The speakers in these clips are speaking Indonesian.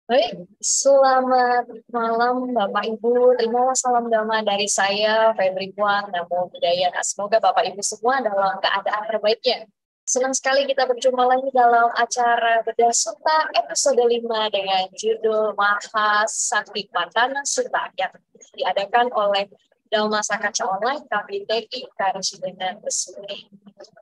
Baik, selamat malam Bapak Ibu. Terima salam damai dari saya, Febri Puan, Namo Buddhaya. Nah, semoga Bapak Ibu semua dalam keadaan terbaiknya. Senang sekali kita berjumpa lagi dalam acara Bedah Sutta episode 5 dengan judul Mahasakti Padana Sutta yang diadakan oleh Dhamma Sakaca Online KBTI Karisidenan Besuri.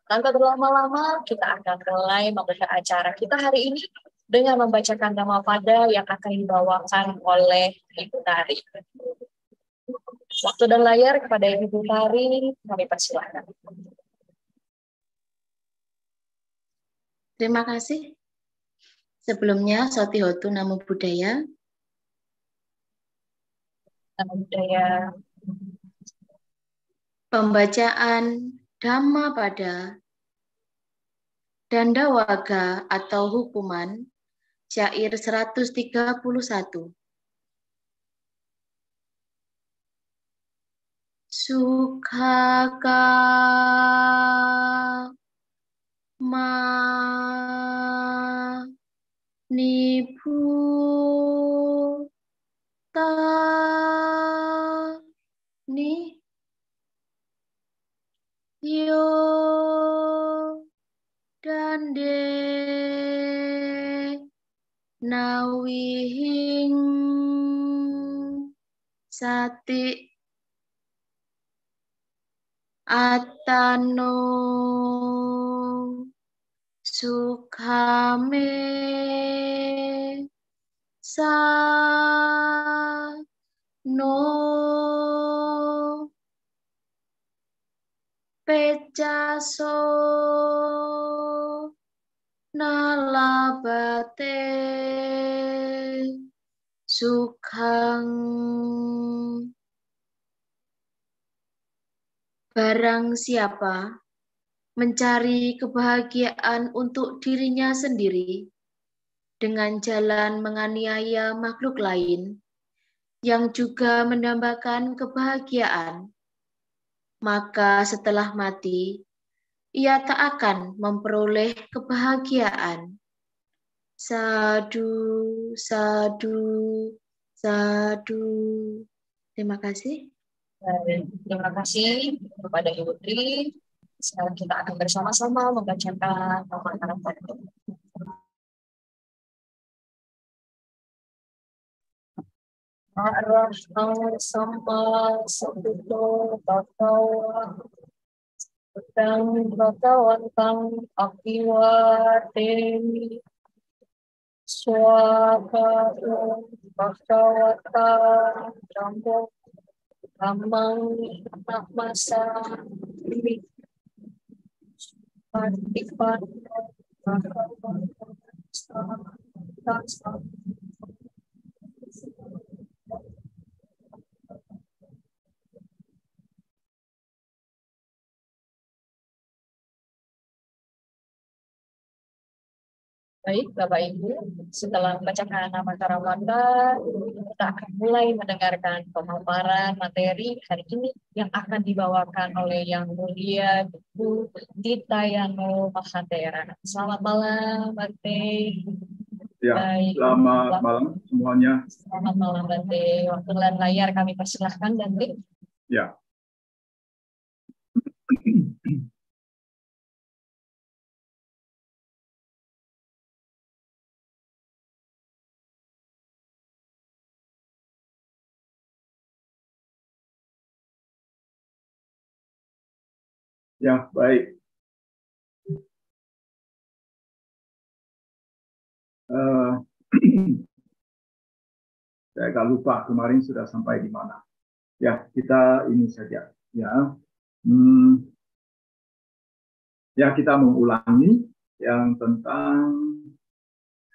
Tanpa berlama-lama, kita akan mulai membuka acara kita hari ini dengan membacakan Dhammapada yang akan dibawakan oleh Ibu Tari. Waktu dan layar kepada Ibu Tari, kami persilakan. Terima kasih. Sebelumnya, Sotihotu Namo Buddhaya. Namo Buddhaya. Pembacaan Dhammapada Dandawaga atau hukuman syair 131. Sukhaka ma nibu ta ni yo dande nawihing sati atano sukhame sa no pecaso nalabate sukhang. Barang siapa mencari kebahagiaan untuk dirinya sendiri dengan jalan menganiaya makhluk lain yang juga mendambakan kebahagiaan, maka setelah mati, ia tak akan memperoleh kebahagiaan. Sadu, sadu, sadu. Terima kasih. Terima kasih kepada Ibu Tri. Sekarang kita akan bersama-sama membacakan pemaparan tadi. Arahang Sama Sambuddho Bhagawa Budang Bhagawantang Apiwadeni Swakato Bhagawata Dhammo Dhammang Namasa Patipat Bhagawata Baik, Bapak Ibu, setelah membacakan nama Karawanda, kita akan mulai mendengarkan pemaparan materi hari ini yang akan dibawakan oleh Yang Mulia Ibu Ditayano Mahatera. Selamat malam, Bante. Ya, Baik. Selamat malam semuanya. Selamat malam, Bante. Waktu dan layar kami persilahkan, Bante. Ya. Ya, baik. Saya agak lupa kemarin sudah sampai di mana. Ya, kita ini saja. Ya, ya kita mengulangi yang tentang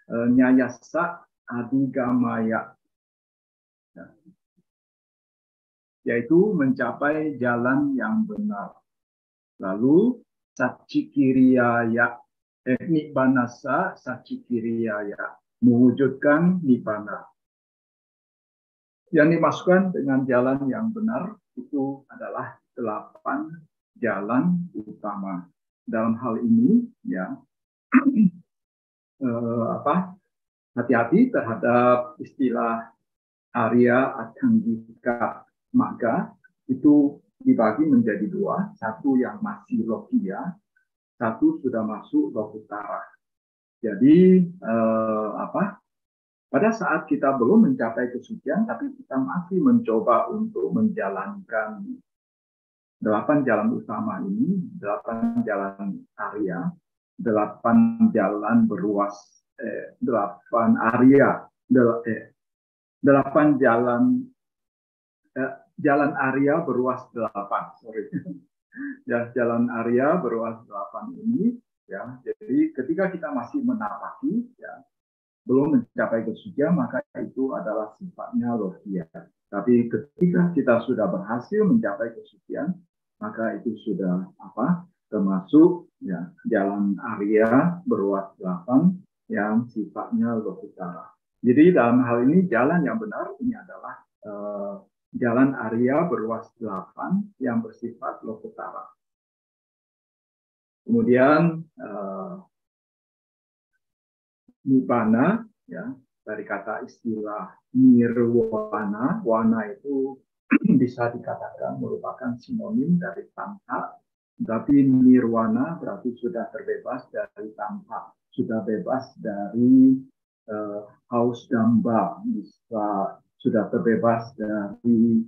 Nyayasa Adigamaya, ya, yaitu mencapai jalan yang benar. Lalu Satchikiriyaya, Nibbanasa Satchikiriyaya, mewujudkan Nibbana. Yang dimasukkan dengan jalan yang benar itu adalah 8 jalan utama. Dalam hal ini, ya, hati-hati terhadap istilah Arya Atangika Magga. Itu dibagi menjadi dua, satu yang masih Lokiya, satu sudah masuk Lokutara. Jadi pada saat kita belum mencapai kesucian, tapi kita masih mencoba untuk menjalankan 8 jalan utama ini, 8 jalan Arya, 8 jalan beruas, 8 Arya, 8 jalan Arya beruas 8, sorry. Ya, jalan Arya beruas 8 ini, ya. Jadi ketika kita masih menapaki, ya, belum mencapai kesucian, maka itu adalah sifatnya Lokiya. Tapi ketika kita sudah berhasil mencapai kesucian, maka itu sudah termasuk ya jalan Arya beruas 8 yang sifatnya Lokutara. Jadi dalam hal ini jalan yang benar ini adalah jalan Arya beruas 8 yang bersifat Lokutara. Kemudian Nibbana, ya, dari kata istilah nirwana, wana itu bisa dikatakan merupakan sinonim dari tamha, tapi nirwana berarti sudah terbebas dari tamha, sudah bebas dari haus damba, bisa sudah terbebas dari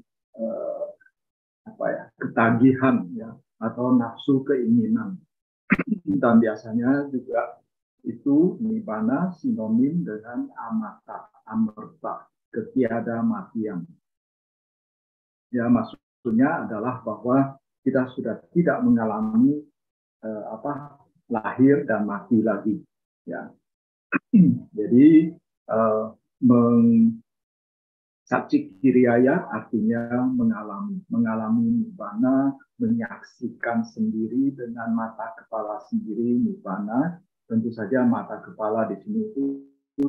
ketagihan, ya, atau nafsu keinginan. Dan biasanya juga itu nibbana sinonim dengan amata, amerta, ketiada matian. Ya, maksudnya adalah bahwa kita sudah tidak mengalami lahir dan mati lagi. Ya, jadi Satchikiriya artinya mengalami nibbana, menyaksikan sendiri dengan mata kepala sendiri nibbana. Tentu saja mata kepala di sini itu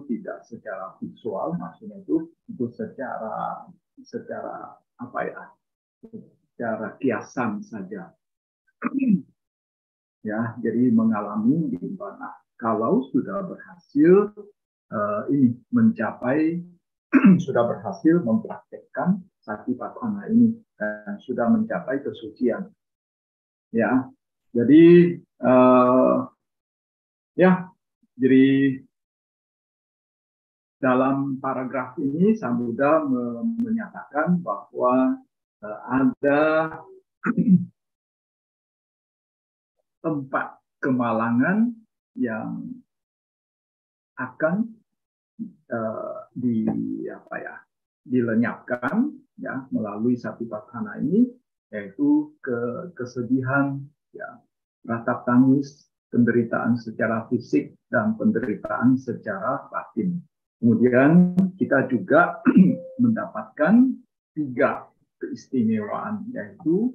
tidak secara visual, maksudnya itu secara secara kiasan saja. Ya, jadi mengalami nibbana. Kalau sudah berhasil ini mencapai sudah berhasil mempraktekkan Satipatthana ini dan sudah mencapai kesucian. Ya, jadi jadi dalam paragraf ini Sang Buddha menyatakan bahwa ada tempat kemalangan yang akan dilenyapkan ya melalui Satipatthana ini, yaitu kesedihan, ya, ratap tangis, penderitaan secara fisik dan penderitaan secara batin. Kemudian kita juga mendapatkan 3 keistimewaan, yaitu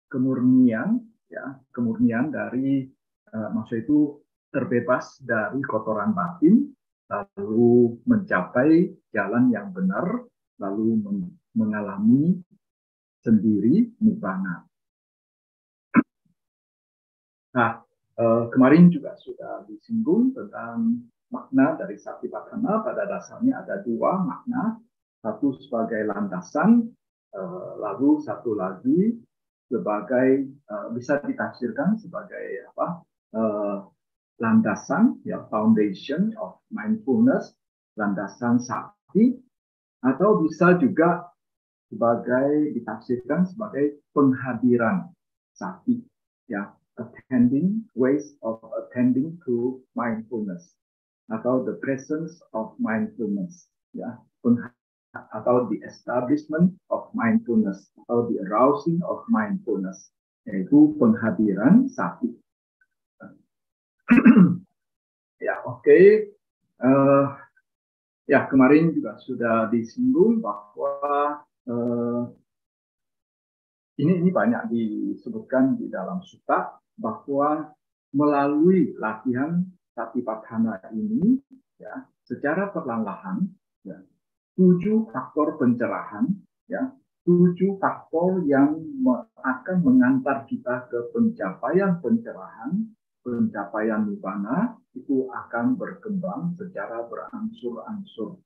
kemurnian, ya, kemurnian dari maksud itu terbebas dari kotoran batin, lalu mencapai jalan yang benar, lalu mengalami sendiri nibbana. Nah, kemarin juga sudah disinggung tentang makna dari Satipatthana. Pada dasarnya ada 2 makna, satu sebagai landasan, lalu satu lagi sebagai bisa ditafsirkan sebagai landasan, ya, foundation of mindfulness, landasan sakti, atau bisa juga ditafsirkan sebagai penghadiran sakti, ya, ways of attending to mindfulness, atau the presence of mindfulness, ya, atau the establishment of mindfulness, atau the arousing of mindfulness, yaitu penghadiran sakti. Ya, oke. Ya, kemarin juga sudah disinggung bahwa ini banyak disebutkan di dalam sutta bahwa melalui latihan Satipatthana ini, ya, secara perlahan-lahan, ya, 7 faktor pencerahan, ya, 7 faktor yang akan mengantar kita ke pencapaian pencerahan pencapaian nibbana itu akan berkembang secara berangsur-angsur.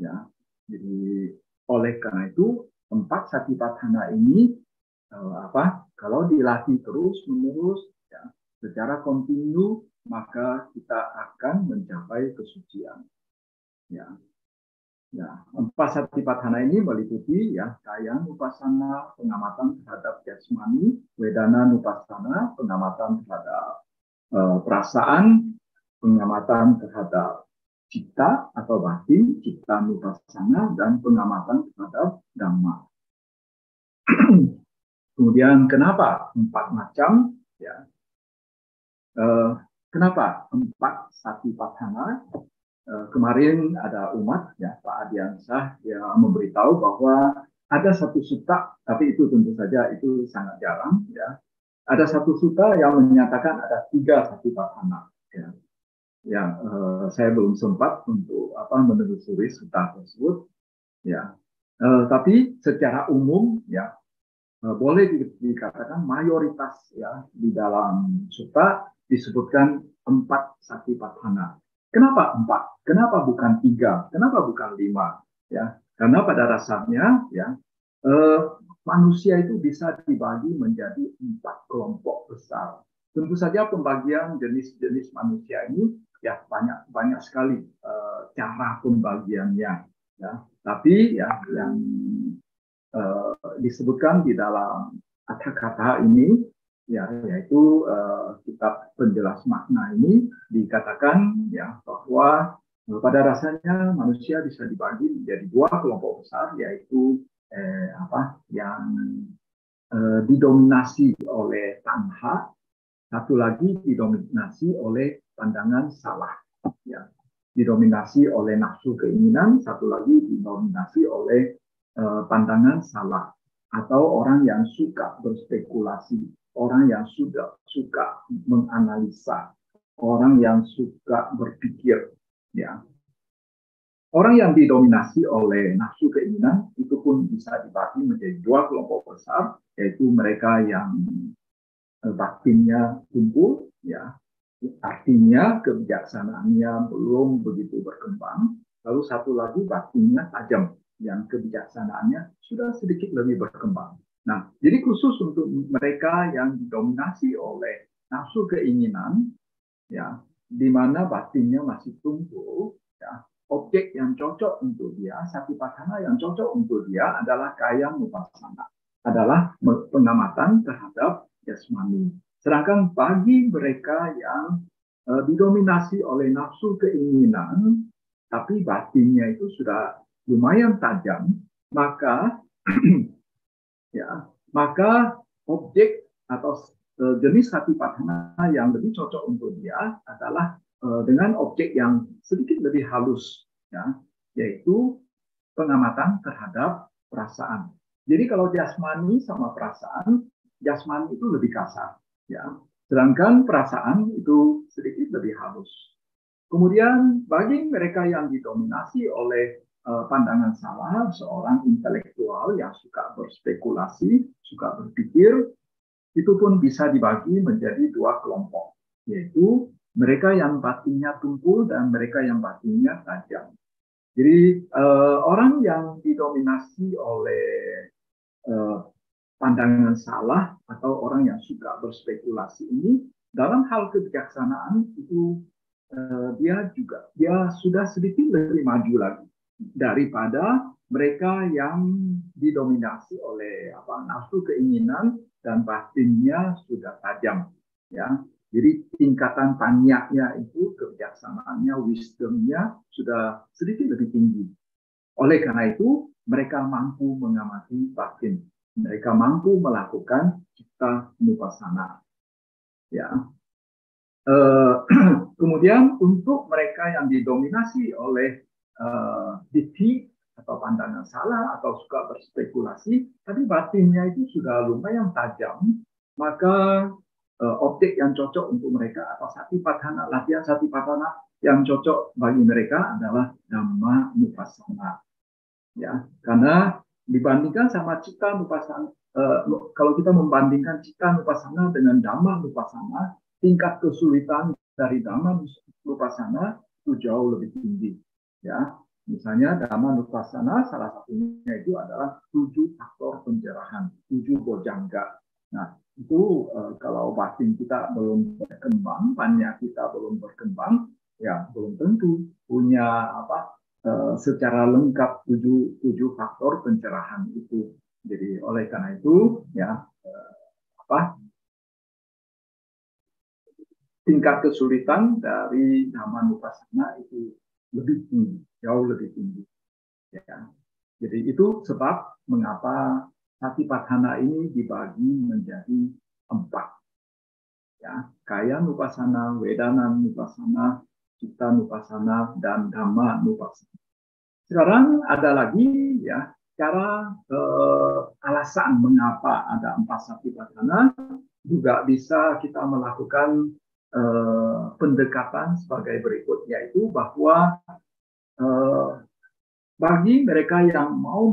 Ya, jadi oleh karena itu 4 satipatthana ini kalau dilatih terus-menerus ya, secara kontinu, maka kita akan mencapai kesucian. Ya. Ya, 4 satipatthana ini meliputi ya kaya nupassana, pengamatan terhadap jasmani, wedana nupassana, pengamatan terhadap perasaan, pengamatan terhadap cita atau batin, cita nupassana, dan pengamatan terhadap dhamma. Kemudian kenapa 4 macam? Ya, kenapa 4 satipatthana? Kemarin ada umat, ya Pak Adiansah, yang memberitahu bahwa ada satu sutta, tapi itu tentu saja itu sangat jarang. Ya, ada satu sutta yang menyatakan ada 3 satipatthana. Ya, yang saya belum sempat untuk menelusuri sutta tersebut. Ya, tapi secara umum, ya boleh dikatakan mayoritas ya di dalam sutta disebutkan 4 satipatthana. Kenapa 4? Kenapa bukan 3? Kenapa bukan 5? Ya, karena pada dasarnya ya manusia itu bisa dibagi menjadi 4 kelompok besar. Tentu saja pembagian jenis-jenis manusia ini ya banyak sekali cara pembagiannya. Ya, tapi ya yang disebutkan di dalam kata-kata ini ya, yaitu kitab penjelas makna ini dikatakan ya bahwa pada dasarnya manusia bisa dibagi menjadi 2 kelompok besar, yaitu yang didominasi oleh tanha, satu lagi didominasi oleh pandangan salah, ya, didominasi oleh nafsu keinginan, satu lagi didominasi oleh pandangan salah, atau orang yang suka berspekulasi, orang yang suka menganalisa, orang yang suka berpikir. Ya, orang yang didominasi oleh nafsu keinginan itu pun bisa dibagi menjadi 2 kelompok besar, yaitu mereka yang batinnya tumpul, ya, artinya kebijaksanaannya belum begitu berkembang. Lalu satu lagi batinnya tajam, yang kebijaksanaannya sudah sedikit lebih berkembang. Nah, jadi khusus untuk mereka yang didominasi oleh nafsu keinginan, ya, di mana batinnya masih tumpul, ya, objek yang cocok untuk dia, satipatthana yang cocok untuk dia adalah kaya nupassana, adalah pengamatan terhadap jasmani. Sedangkan bagi mereka yang didominasi oleh nafsu keinginan, tapi batinnya itu sudah lumayan tajam, maka ya, maka objek atau jenis satipatthana yang lebih cocok untuk dia adalah dengan objek yang sedikit lebih halus, ya, yaitu pengamatan terhadap perasaan. Jadi kalau jasmani sama perasaan, jasmani itu lebih kasar, ya, sedangkan perasaan itu sedikit lebih halus. Kemudian bagi mereka yang didominasi oleh pandangan salah, seorang intelektual yang suka berspekulasi, suka berpikir, itu pun bisa dibagi menjadi 2 kelompok, yaitu mereka yang batinnya tumpul dan mereka yang batinnya tajam. Jadi orang yang didominasi oleh pandangan salah atau orang yang suka berspekulasi ini, dalam hal kebijaksanaan itu dia sudah sedikit lebih maju lagi daripada mereka yang didominasi oleh nafsu keinginan dan batinnya sudah tajam, ya. Jadi tingkatan tanyanya itu, kebijaksanaannya, wisdomnya sudah sedikit lebih tinggi. Oleh karena itu mereka mampu mengamati batin, mereka mampu melakukan cita nupassana, ya. Kemudian untuk mereka yang didominasi oleh ditthi atau pandangan salah atau suka berspekulasi, tapi batinnya itu sudah lumayan tajam, maka objek yang cocok untuk mereka atau satipatthana, latihan satipatthana yang cocok bagi mereka adalah dhamma nupassana, ya, karena dibandingkan sama cita nupassana, kalau kita membandingkan cita nupassana dengan dhamma nupassana, tingkat kesulitan dari Dhamma Nupassana itu jauh lebih tinggi. Ya, misalnya Dhamma Nupassana salah satunya itu adalah 7 faktor pencerahan, 7 bojjhanga. Nah, itu kalau batin kita belum berkembang, pannya kita belum berkembang, ya belum tentu punya secara lengkap 7 faktor pencerahan itu. Jadi oleh karena itu, ya tingkat kesulitan dari Dhamma Nupassana itu lebih tinggi, jauh lebih tinggi. Ya. Jadi itu sebab mengapa Satipatthana ini dibagi menjadi 4. Ya, Kaya Nupassana, Vedana Nupassana, Citta Nupassana, dan Dhamma Nupassana. Sekarang ada lagi ya cara alasan mengapa ada 4 Satipatthana, juga bisa kita melakukan pendekatan sebagai berikut, yaitu bahwa bagi mereka yang mau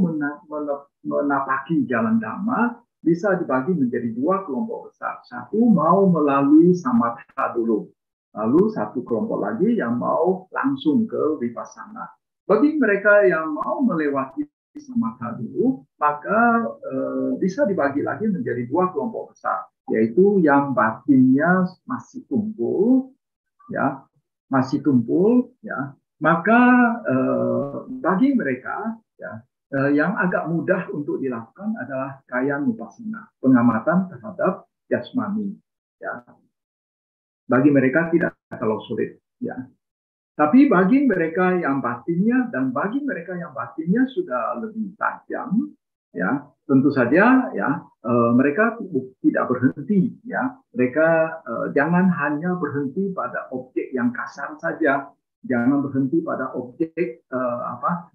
menapaki jalan Dhamma bisa dibagi menjadi 2 kelompok besar. Satu mau melalui samatha dulu, lalu satu kelompok lagi yang mau langsung ke vipassana. Bagi mereka yang mau melewati samatha dulu, maka bisa dibagi lagi menjadi 2 kelompok besar, yaitu yang batinnya masih tumpul, ya, maka bagi mereka ya, yang agak mudah untuk dilakukan adalah Kaya Nupassana, pengamatan terhadap jasmani. Ya. Bagi mereka tidak terlalu sulit. Ya. Tapi bagi mereka yang batinnya sudah lebih tajam, ya tentu saja ya mereka tidak berhenti. Ya. Mereka jangan hanya berhenti pada objek yang kasar saja. Jangan berhenti pada objek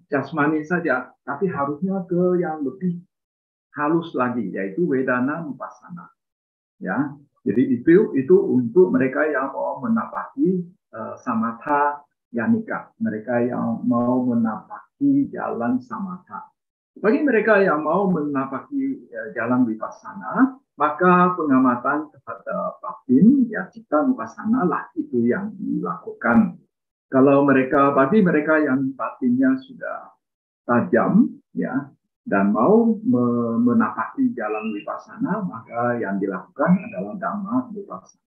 jasmani saja, tapi harusnya ke yang lebih halus lagi, yaitu Vedana Nupassana. Ya, jadi itu untuk mereka yang mau menapaki samatha yanika, mereka yang mau menapaki jalan samatha. Bagi mereka yang mau menapaki jalan vipassana, maka pengamatan terhadap batin, ya Citta Nupassana lah itu yang dilakukan. Kalau bagi mereka yang batinnya sudah tajam, ya, dan mau menapaki jalan vipassana, maka yang dilakukan adalah Dhamma Nupassana.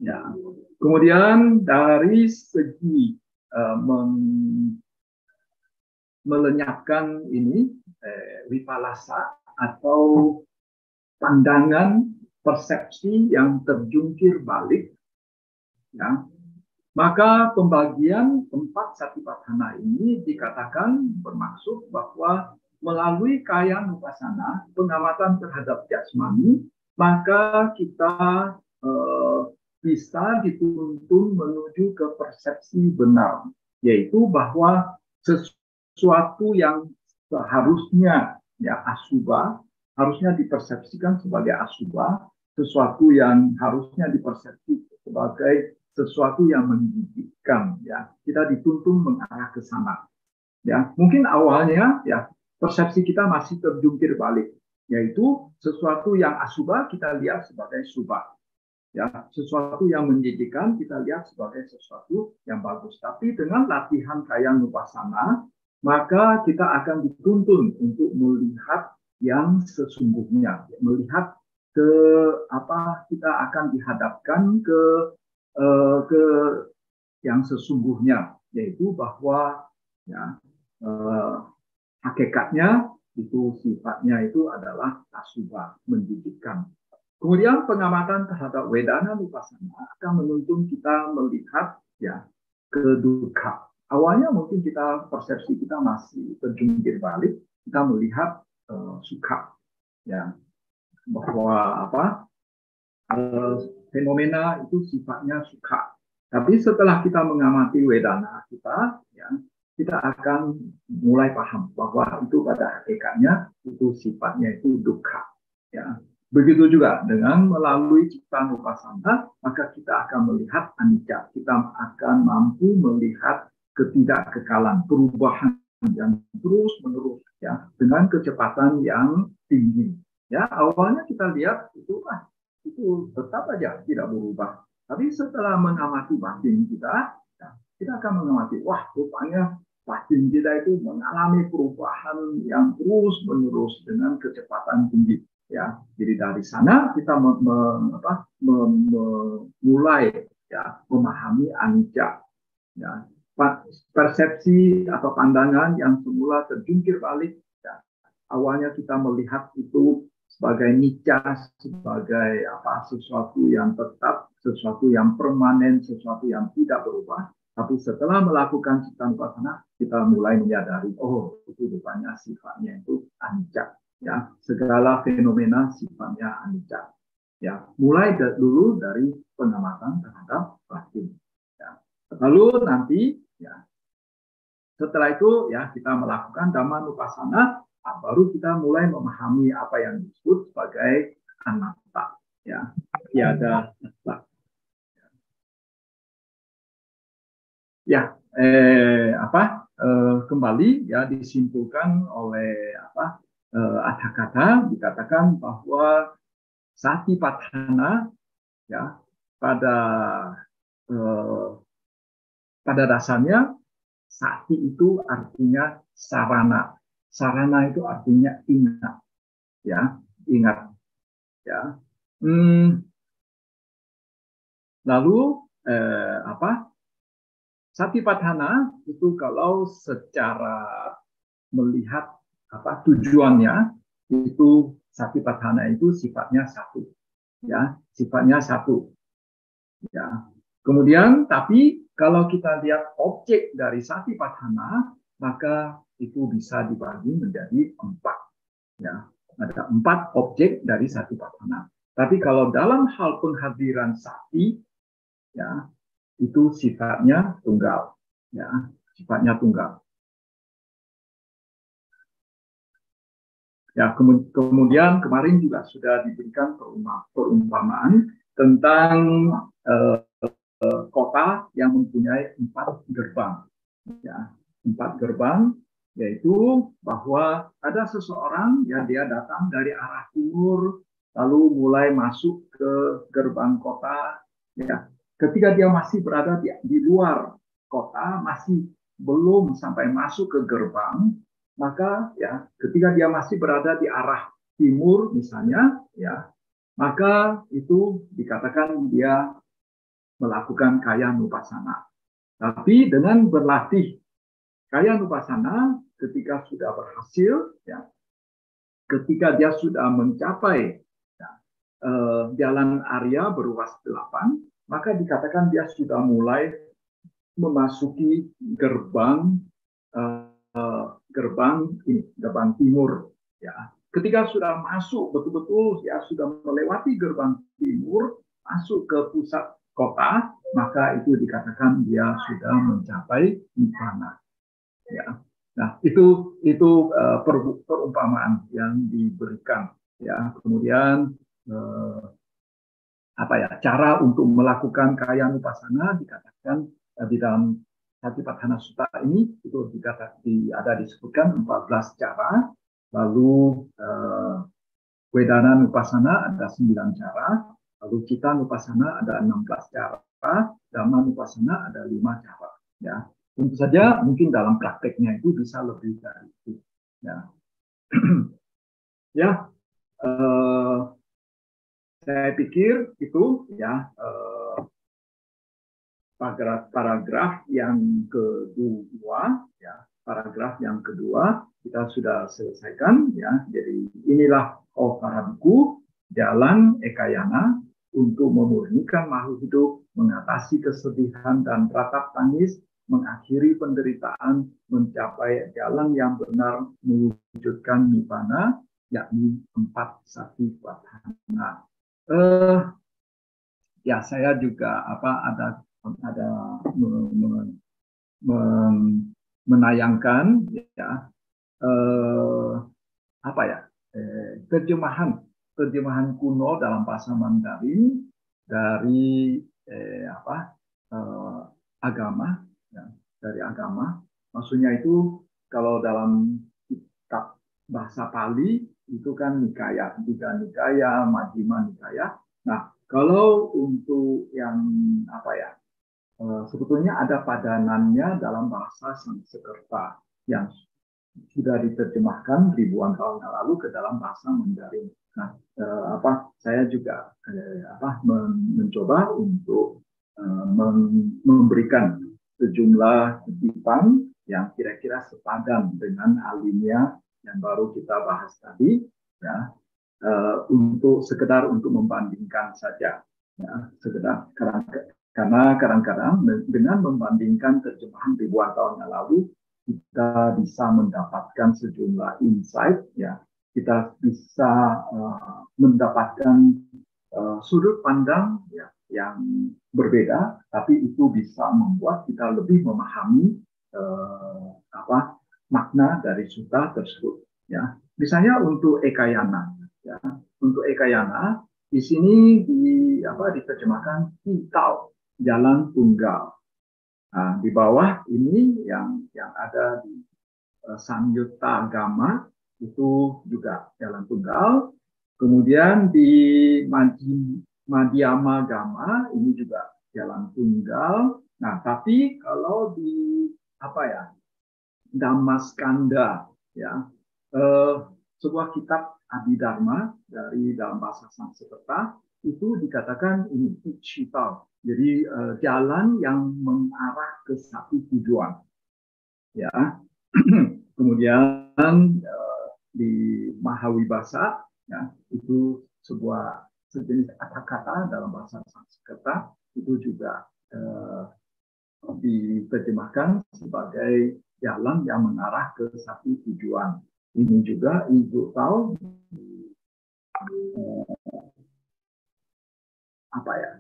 Ya. Kemudian dari segi melenyapkan ini vipallasa atau pandangan persepsi yang terjungkir balik, ya. Maka pembagian 4 Satipatthana ini dikatakan bermaksud bahwa melalui Kaya Nupassana, pengamatan terhadap jasmani, maka kita bisa dituntun menuju ke persepsi benar, yaitu bahwa sesuatu yang seharusnya ya asubha harusnya dipersepsikan sebagai asubha, sesuatu yang harusnya dipersepsi sebagai sesuatu yang menjijikkan, ya kita dituntun mengarah ke sana. Ya mungkin awalnya ya persepsi kita masih terjungkir balik, yaitu sesuatu yang asubha kita lihat sebagai subha, ya sesuatu yang menjijikkan kita lihat sebagai sesuatu yang bagus. Tapi dengan latihan Kaya Nupassana, maka kita akan dituntun untuk melihat yang sesungguhnya, melihat ke kita akan dihadapkan ke yang sesungguhnya, yaitu bahwa ya hakikatnya itu sifatnya itu adalah asubha, menjijikkan. Kemudian pengamatan terhadap Vedana Nupassana akan menuntun kita melihat ya ke dukkha. Awalnya mungkin persepsi kita masih terjungkir balik, kita melihat sukha, ya bahwa fenomena itu sifatnya sukha. Tapi setelah kita mengamati Vedana kita, ya, kita akan mulai paham bahwa itu pada hakikatnya itu sifatnya itu dukkha. Ya. Begitu juga dengan melalui Citta Nupassana, maka kita akan melihat anicca. Kita akan mampu melihat ketidakkekalan, perubahan yang terus-menerus, ya, dengan kecepatan yang tinggi. Ya, awalnya kita lihat itu tetap aja tidak berubah. Tapi setelah mengamati batin kita, ya, kita akan mengamati, wah rupanya batin kita itu mengalami perubahan yang terus-menerus dengan kecepatan tinggi. Ya, jadi dari sana kita mulai ya memahami anicca. Ya, persepsi atau pandangan yang semula terjungkir balik. Ya, awalnya kita melihat itu sebagai nicca, sebagai sesuatu yang tetap, sesuatu yang permanen, sesuatu yang tidak berubah. Tapi setelah melakukan cittanupassana, kita mulai menyadari, oh itu rupanya sifatnya itu anicca. Ya, segala fenomena sifatnya anicca. Ya, mulai dulu dari pengamatan terhadap batin. Ya. Lalu nanti, ya, setelah itu ya kita melakukan dhammanupassana. Baru kita mulai memahami apa yang disebut sebagai anatta, ya, tiada anatta. Ya, kembali ya disimpulkan oleh Adhakatha, dikatakan bahwa Satipatthana ya pada dasarnya sati itu artinya sarana. Sarana itu artinya ingat, ya, ingat, ya. Lalu Satipatthana itu kalau secara melihat tujuannya itu Satipatthana itu sifatnya satu, ya, sifatnya satu, ya. Kemudian tapi kalau kita lihat objek dari Satipatthana, maka itu bisa dibagi menjadi 4. Ya, ada 4 objek dari Satipatthana. Tapi kalau dalam hal penghadiran sati, ya, itu sifatnya tunggal. Ya, sifatnya tunggal. Ya, kemudian kemarin juga sudah diberikan perumpamaan tentang kota yang mempunyai 4 gerbang. Ya, 4 gerbang, yaitu bahwa ada seseorang yang dia datang dari arah timur, lalu mulai masuk ke gerbang kota. Ya, ketika dia masih berada di luar kota, masih belum sampai masuk ke gerbang, maka ya ketika dia masih berada di arah timur misalnya, ya maka itu dikatakan dia melakukan kayanupassana. Tapi dengan berlatih kayanupassana, ketika sudah berhasil, ya, ketika dia sudah mencapai ya, jalan Arya beruas 8, maka dikatakan dia sudah mulai memasuki gerbang gerbang timur. Ya, ketika sudah masuk betul-betul, ya sudah melewati gerbang timur, masuk ke pusat kota, maka itu dikatakan dia sudah mencapai nibbana. Ya, nah itu perumpamaan yang diberikan. Ya, kemudian cara untuk melakukan kayanupassana dikatakan di dalam Satipatthana Sutta ini itu ada disebutkan 14 cara. Lalu Vedananupassana ada 9 cara. Lalu Cittanupassana ada 16 cara, Dhammanupassana ada 5 cara. Ya, tentu saja mungkin dalam prakteknya itu bisa lebih dari itu. Ya, ya, saya pikir itu ya paragraf yang kedua. Ya, paragraf yang kedua kita sudah selesaikan. Ya, jadi inilah para biku jalan ekayana untuk memurnikan makhluk hidup, mengatasi kesedihan dan ratap tangis, mengakhiri penderitaan, mencapai jalan yang benar, mewujudkan nibbana, yakni 4 satipatthana. Ya, saya juga ada menayangkan ya terjemahan kuno dalam bahasa Mandarin dari agama, ya, dari agama. Maksudnya itu kalau dalam kitab bahasa Pali itu kan Nikaya, Tiga Nikaya, Majjhima Nikaya. Nah, Kalau untuk yang apa ya, sebetulnya ada padanannya dalam bahasa Sanskerta yang sudah diterjemahkan ribuan tahun yang lalu ke dalam bahasa Mandarin. Nah, saya juga mencoba untuk memberikan sejumlah kutipan yang kira-kira sepadan dengan alinea yang baru kita bahas tadi, ya, untuk sekedar untuk membandingkan saja, ya, sekedar karena kadang-kadang dengan membandingkan terjemahan ribuan tahun yang lalu kita bisa mendapatkan sejumlah insight, ya, kita bisa mendapatkan sudut pandang, ya, yang berbeda, tapi itu bisa membuat kita lebih memahami makna dari sutta tersebut. Ya, misalnya untuk Ekayana, ya, untuk Ekayana di sini diterjemahkan Hitau, jalan tunggal. Nah, di bawah ini yang ada di Samyutta Agama itu juga jalan tunggal. Kemudian di Madhyama Agama ini juga jalan tunggal. Nah, tapi kalau di Dhammaskanda, ya, sebuah kitab Abhidharma dari dalam bahasa Sanskerta itu dikatakan ini Ichitau. Jadi jalan yang mengarah ke satu tujuan, ya. Kemudian di Mahawibhasa, ya, itu sebuah sejenis kata-kata dalam bahasa Sanskerta itu juga diterjemahkan sebagai jalan yang mengarah ke satu tujuan. Ini juga Ibu tahu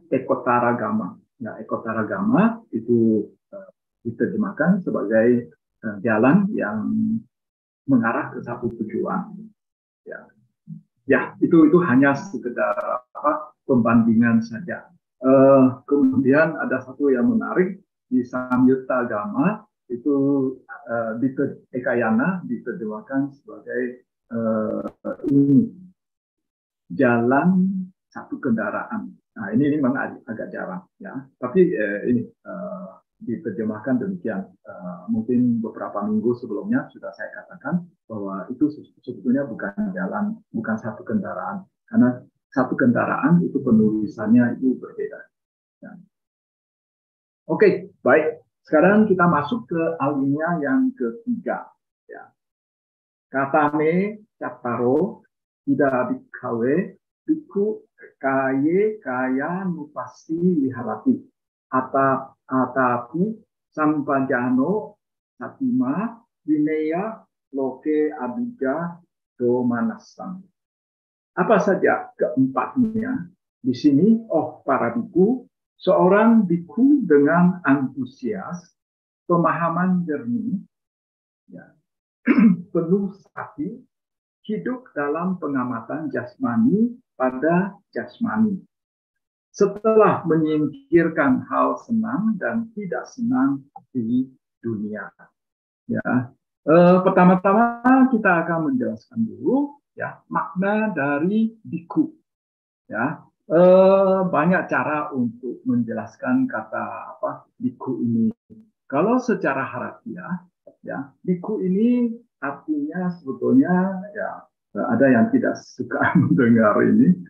Ekotaragama. Nah, Ekotaragama itu diterjemahkan sebagai jalan yang mengarah ke satu tujuan. Ya, itu hanya sekedar pembandingan saja. Kemudian ada satu yang menarik di Samyutta Agama itu Ekayana diterjemahkan sebagai ini jalan satu kendaraan. Nah, ini memang agak jarang, ya. Tapi ini diterjemahkan demikian. Mungkin beberapa minggu sebelumnya sudah saya katakan bahwa itu sebetulnya bukan jalan, bukan satu kendaraan. Karena satu kendaraan itu penulisannya itu berbeda. Ya. Oke, baik. Sekarang kita masuk ke alinea yang ketiga. Ya. Katame cattaro ida bhikkhave bhikkhu kaye kaya nupassi viharati atapi sampajano satima vineya loke abhijja domanasam. Apa saja keempatnya di sini? Oh, para biku, seorang biku dengan antusias, pemahaman jernih, ya, penuh sakti, hidup dalam pengamatan jasmani pada jasmani. Setelah menyingkirkan hal senang dan tidak senang di dunia. Ya, pertama-tama kita akan menjelaskan dulu, ya, makna dari biku. Ya, banyak cara untuk menjelaskan kata biku ini. Kalau secara harfiah, ya, biku ini artinya sebetulnya, ya, ada yang tidak suka mendengar ini.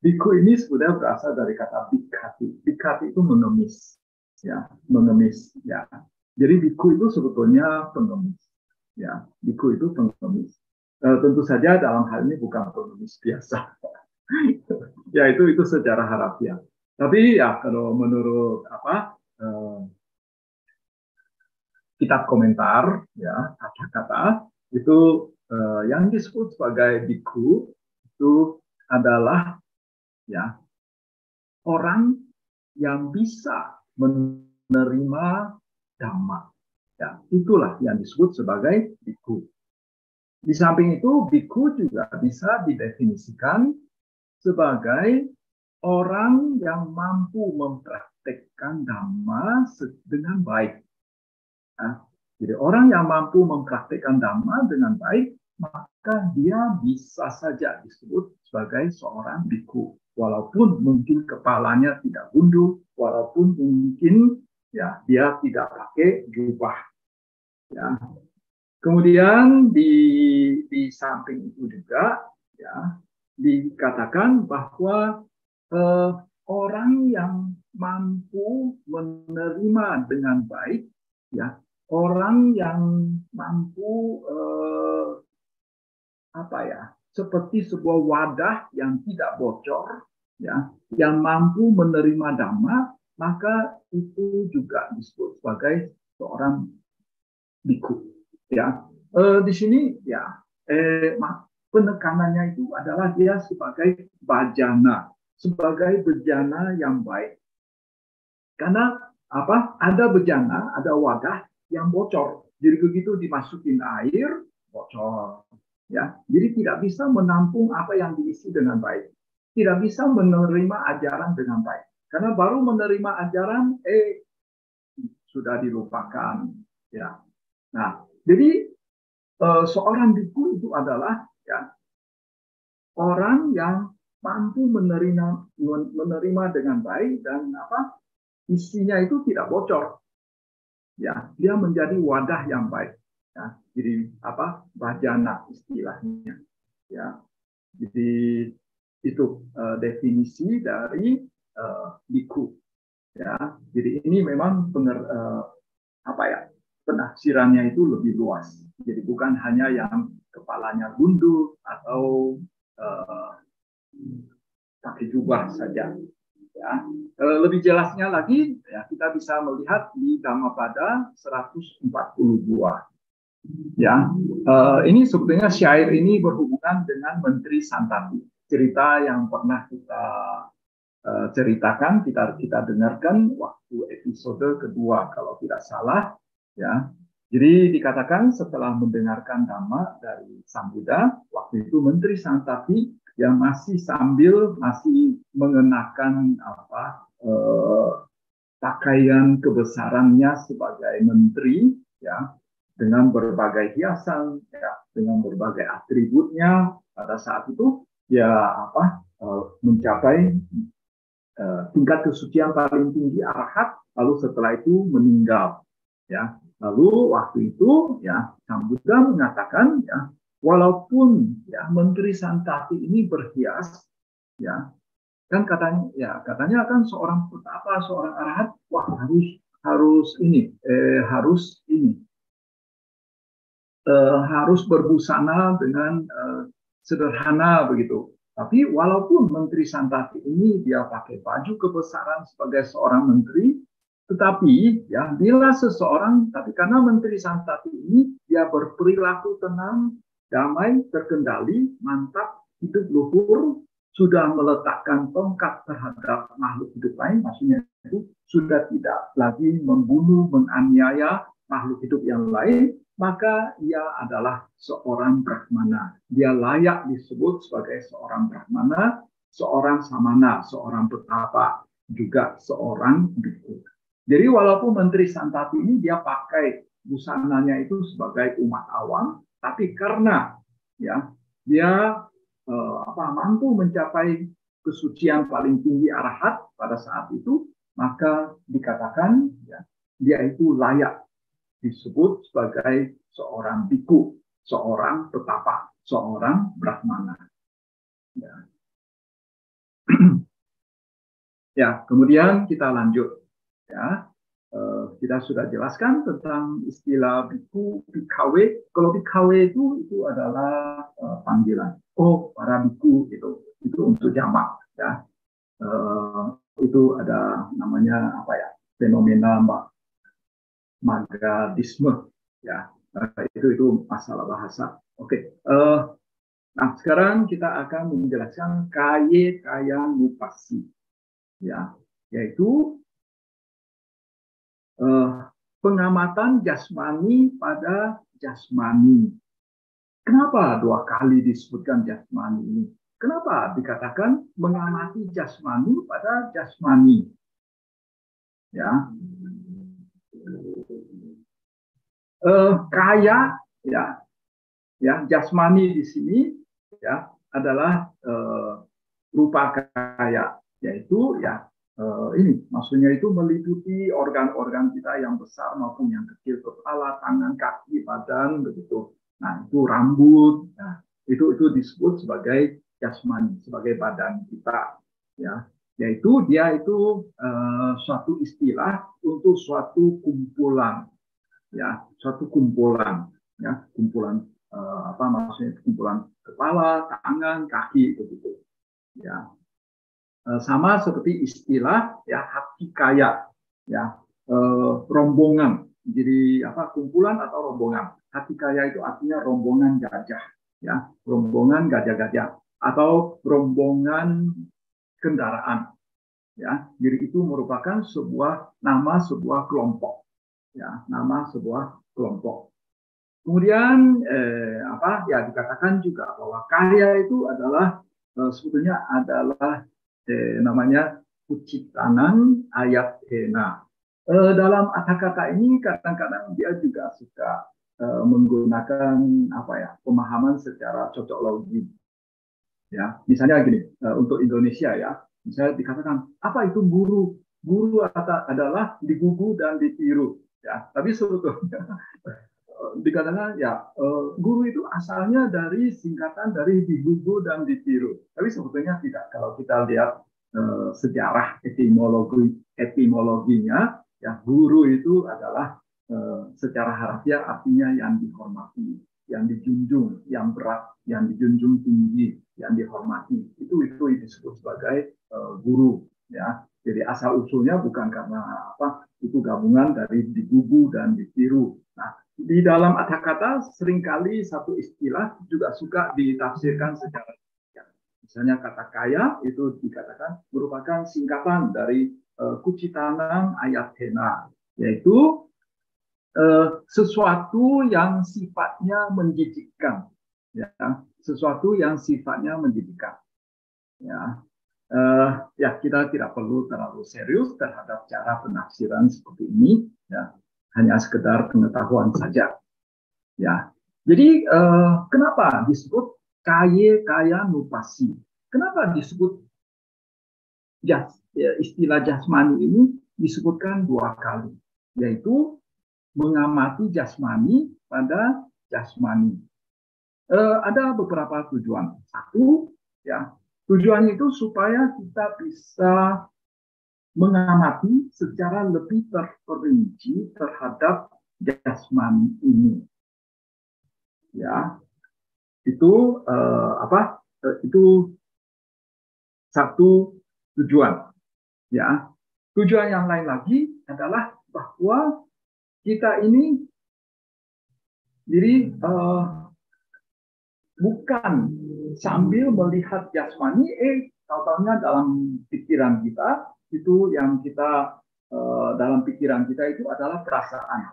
Biku ini sebenarnya berasal dari kata bhikkati. Bhikkati itu mengemis, ya, mengemis, ya. Jadi biku itu sebetulnya pengemis, ya. Biku itu pengemis. Tentu saja dalam hal ini bukan pengemis biasa. Ya, itu secara harfiah. Tapi ya kalau menurut kitab komentar, ya, kata-kata itu yang disebut sebagai biku itu adalah, ya, orang yang bisa menerima dhamma. Ya, itulah yang disebut sebagai biku. Di samping itu, biku juga bisa didefinisikan sebagai orang yang mampu mempraktekkan dhamma dengan baik. Nah, jadi orang yang mampu mempraktekkan dhamma dengan baik, maka dia bisa saja disebut sebagai seorang biku. Walaupun mungkin kepalanya tidak gundul, walaupun mungkin ya dia tidak pakai jubah. Ya. Kemudian di samping itu juga ya dikatakan bahwa orang yang mampu menerima dengan baik, ya orang yang mampu seperti sebuah wadah yang tidak bocor, ya yang mampu menerima dhamma, maka itu juga disebut sebagai seorang biku. Ya, di sini ya penekanannya itu adalah dia sebagai bajana, sebagai bejana yang baik. Karena apa? Ada bejana, ada wadah yang bocor. Jadi begitu dimasukin air, bocor. Ya, jadi tidak bisa menampung apa yang diisi dengan baik. Tidak bisa menerima ajaran dengan baik. Karena baru menerima ajaran, sudah dilupakan. Ya. Nah, jadi seorang biku itu adalah ya orang yang mampu menerima dengan baik dan isinya itu tidak bocor. Ya, dia menjadi wadah yang baik. Ya, jadi bajana istilahnya. Ya, jadi itu definisi dari biku. Ya, jadi ini memang penafsirannya itu lebih luas. Jadi bukan hanya yang kepalanya gundul atau pakai jubah saja. Ya. Lebih jelasnya lagi, ya, kita bisa melihat di Dhammapada 142. Ya, ini sebetulnya syair ini berhubungan dengan Menteri Santati. Cerita yang pernah kita ceritakan, kita dengarkan waktu episode kedua kalau tidak salah. Ya, jadi dikatakan setelah mendengarkan dhamma dari Sang Buddha, waktu itu Menteri Santati yang masih mengenakan pakaian kebesarannya sebagai menteri, ya, dengan berbagai hiasan, ya, dengan berbagai atributnya pada saat itu, ya mencapai tingkat kesucian paling tinggi arahat, lalu setelah itu meninggal. Ya, lalu waktu itu ya Sang Buddha mengatakan ya walaupun ya Menteri Santati ini berhias, ya kan katanya kan seorang petapa, seorang arahat, wah harus berbusana dengan sederhana begitu. Tapi walaupun Menteri Santati ini dia pakai baju kebesaran sebagai seorang menteri, tetapi ya tapi karena Menteri Santati ini dia berperilaku tenang, damai, terkendali, mantap, hidup luhur, sudah meletakkan tongkat terhadap makhluk hidup lain, maksudnya itu sudah tidak lagi membunuh, menganiaya makhluk hidup yang lain, maka ia adalah seorang Brahmana. Dia layak disebut sebagai seorang Brahmana, seorang samana, seorang petapa, juga seorang biku. Jadi walaupun Menteri Santati ini dia pakai busananya itu sebagai umat awam, tapi karena ya dia mampu mencapai kesucian paling tinggi arahat pada saat itu, maka dikatakan ya, dia itu layak disebut sebagai seorang biku, seorang petapa, seorang Brahmana. Ya. Ya, kemudian kita lanjut. Ya, kita sudah jelaskan tentang istilah biku, bikawe. Kalau bikawe itu adalah panggilan. Oh, para biku itu untuk jamak. Ya, itu ada namanya fenomena magadisme. Ya, itu masalah bahasa. Oke. Nah, sekarang kita akan menjelaskan kaya mupasi. Ya, yaitu pengamatan jasmani pada jasmani. Kenapa 2 kali disebutkan jasmani ini? Kenapa dikatakan mengamati jasmani pada jasmani? Ya, kaya ya jasmani di sini ya adalah rupa kaya, yaitu ya ini maksudnya itu meliputi organ-organ kita yang besar maupun yang kecil, kepala, tangan, kaki, badan, begitu. Nah, itu rambut, nah, itu disebut sebagai jasmani, sebagai badan kita, ya. Yaitu dia itu suatu istilah untuk suatu kumpulan, ya, suatu kumpulan, ya, kumpulan apa maksudnya, kumpulan kepala, tangan, kaki, begitu, ya. Sama seperti istilah ya hati kaya, ya, rombongan. Jadi apa, kumpulan atau rombongan. Hati kaya itu artinya rombongan gajah, ya, rombongan gajah-gajah atau rombongan kendaraan, ya. Jadi itu merupakan nama sebuah kelompok, ya, nama sebuah kelompok. Kemudian apa ya, dikatakan juga bahwa kaya itu adalah sebetulnya adalah namanya Kucitanan ayat hena. Dalam kata-kata ini kadang-kadang dia juga suka menggunakan apa ya, pemahaman secara cocok logi. Ya, misalnya gini, untuk Indonesia ya, misalnya dikatakan apa itu guru? Guru adalah digugu dan ditiru. Ya, tapi sebetulnya dikatakan ya guru itu asalnya dari singkatan dari digugu dan ditiru. Tapi sebetulnya tidak. Kalau kita lihat sejarah etimologinya, ya guru itu adalah secara harfiah artinya yang dihormati, yang dijunjung, yang berat, yang dijunjung tinggi, yang dihormati. Itu disebut sebagai guru, ya. Jadi asal usulnya bukan karena apa, itu gabungan dari digugu dan ditiru. Nah, di dalam kata-kata seringkali satu istilah juga suka ditafsirkan secara, misalnya kata kaya itu dikatakan merupakan singkatan dari Kucitanan ayat hena, yaitu sesuatu yang sifatnya menjijikkan, ya, sesuatu yang sifatnya menjijikkan, ya. Ya, kita tidak perlu terlalu serius terhadap cara penafsiran seperti ini, ya, hanya sekedar pengetahuan saja, ya. Jadi kenapa disebut kaya nupasi? Kenapa disebut istilah jasmani ini disebutkan 2 kali, yaitu mengamati jasmani pada jasmani. Ada beberapa tujuan. Satu, ya, tujuan itu supaya kita bisa mengamati secara lebih terperinci terhadap jasmani ini. Ya, itu itu satu tujuan, ya. Tujuan yang lain lagi adalah bahwa kita ini jadi bukan sambil melihat jasmani, tahu-tahunya dalam pikiran kita itu yang kita dalam pikiran kita itu adalah perasaan.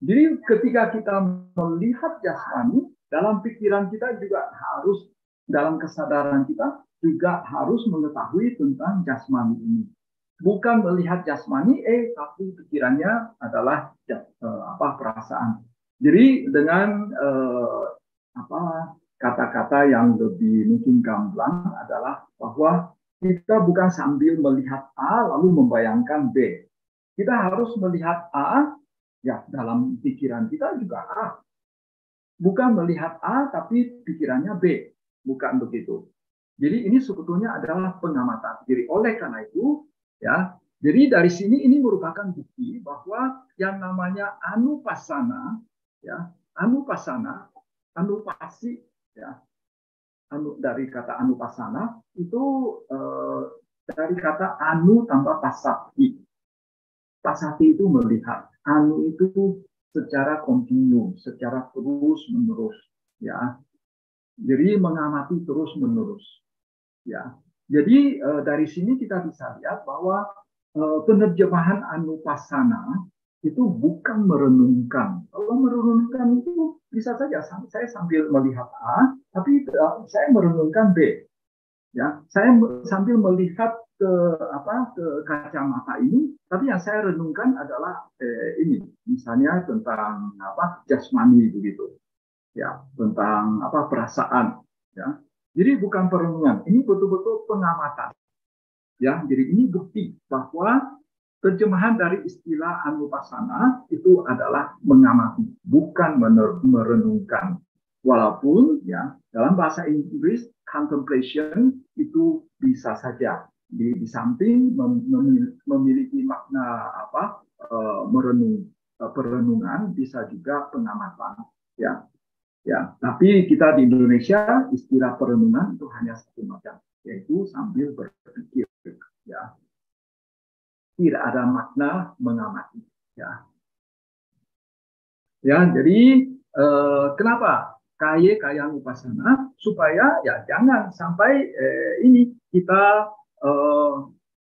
Jadi ketika kita melihat jasmani, dalam pikiran kita juga harus, dalam kesadaran kita juga harus mengetahui tentang jasmani ini. Bukan melihat jasmani, tapi pikirannya adalah perasaan. Jadi dengan kata-kata yang lebih mungkin gamblang adalah bahwa kita bukan sambil melihat A lalu membayangkan B. Kita harus melihat A, ya, dalam pikiran kita juga A. Bukan melihat A tapi pikirannya B. Bukan begitu. Jadi ini sebetulnya adalah pengamatan. Jadi oleh karena itu, ya, jadi dari sini ini merupakan bukti bahwa yang namanya anupasana, ya, anupasi, ya, dari kata anupasana itu dari kata anu tambah pasati. Pasati itu melihat, anu itu secara kontinu, secara terus menerus, ya. Jadi mengamati terus menerus, ya. Jadi dari sini kita bisa lihat bahwa penerjemahan anupasana itu bukan merenungkan. Kalau merenungkan itu bisa saja saya sambil melihat A, tapi saya merenungkan B. Ya, saya sambil melihat ke kacamata ini, tapi yang saya renungkan adalah ini, misalnya tentang jasmani begitu, ya, tentang perasaan, ya. Jadi bukan perenungan, ini betul-betul pengamatan. Ya, jadi ini bukti bahwa terjemahan dari istilah anupasana itu adalah mengamati, bukan merenungkan. Walaupun ya dalam bahasa Inggris contemplation itu bisa saja di samping memiliki makna perenungan, bisa juga pengamatan. Ya, ya. Tapi kita di Indonesia istilah perenungan itu hanya satu macam, yaitu sambil berpikir. Ya, tidak ada makna mengamati. Ya, ya. Jadi kenapa kaya upasana? Supaya ya jangan sampai ini kita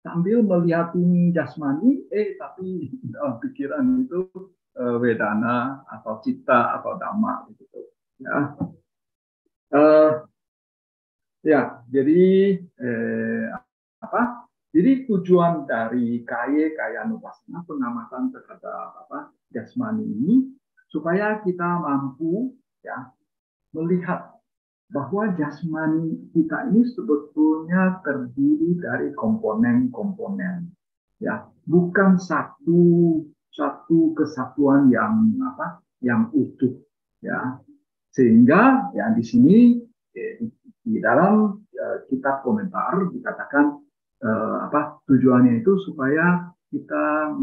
sambil melihat ini jasmani, tapi dalam pikiran itu wedana atau cita atau dhamma gitu. Ya, ya. Jadi apa? Jadi tujuan dari kaya upasana, pengamatan terhadap jasmani ini, supaya kita mampu ya melihat bahwa jasmani kita ini sebetulnya terdiri dari komponen-komponen, ya, bukan satu kesatuan yang utuh, ya. Sehingga ya di sini di dalam kitab komentar dikatakan tujuannya itu supaya kita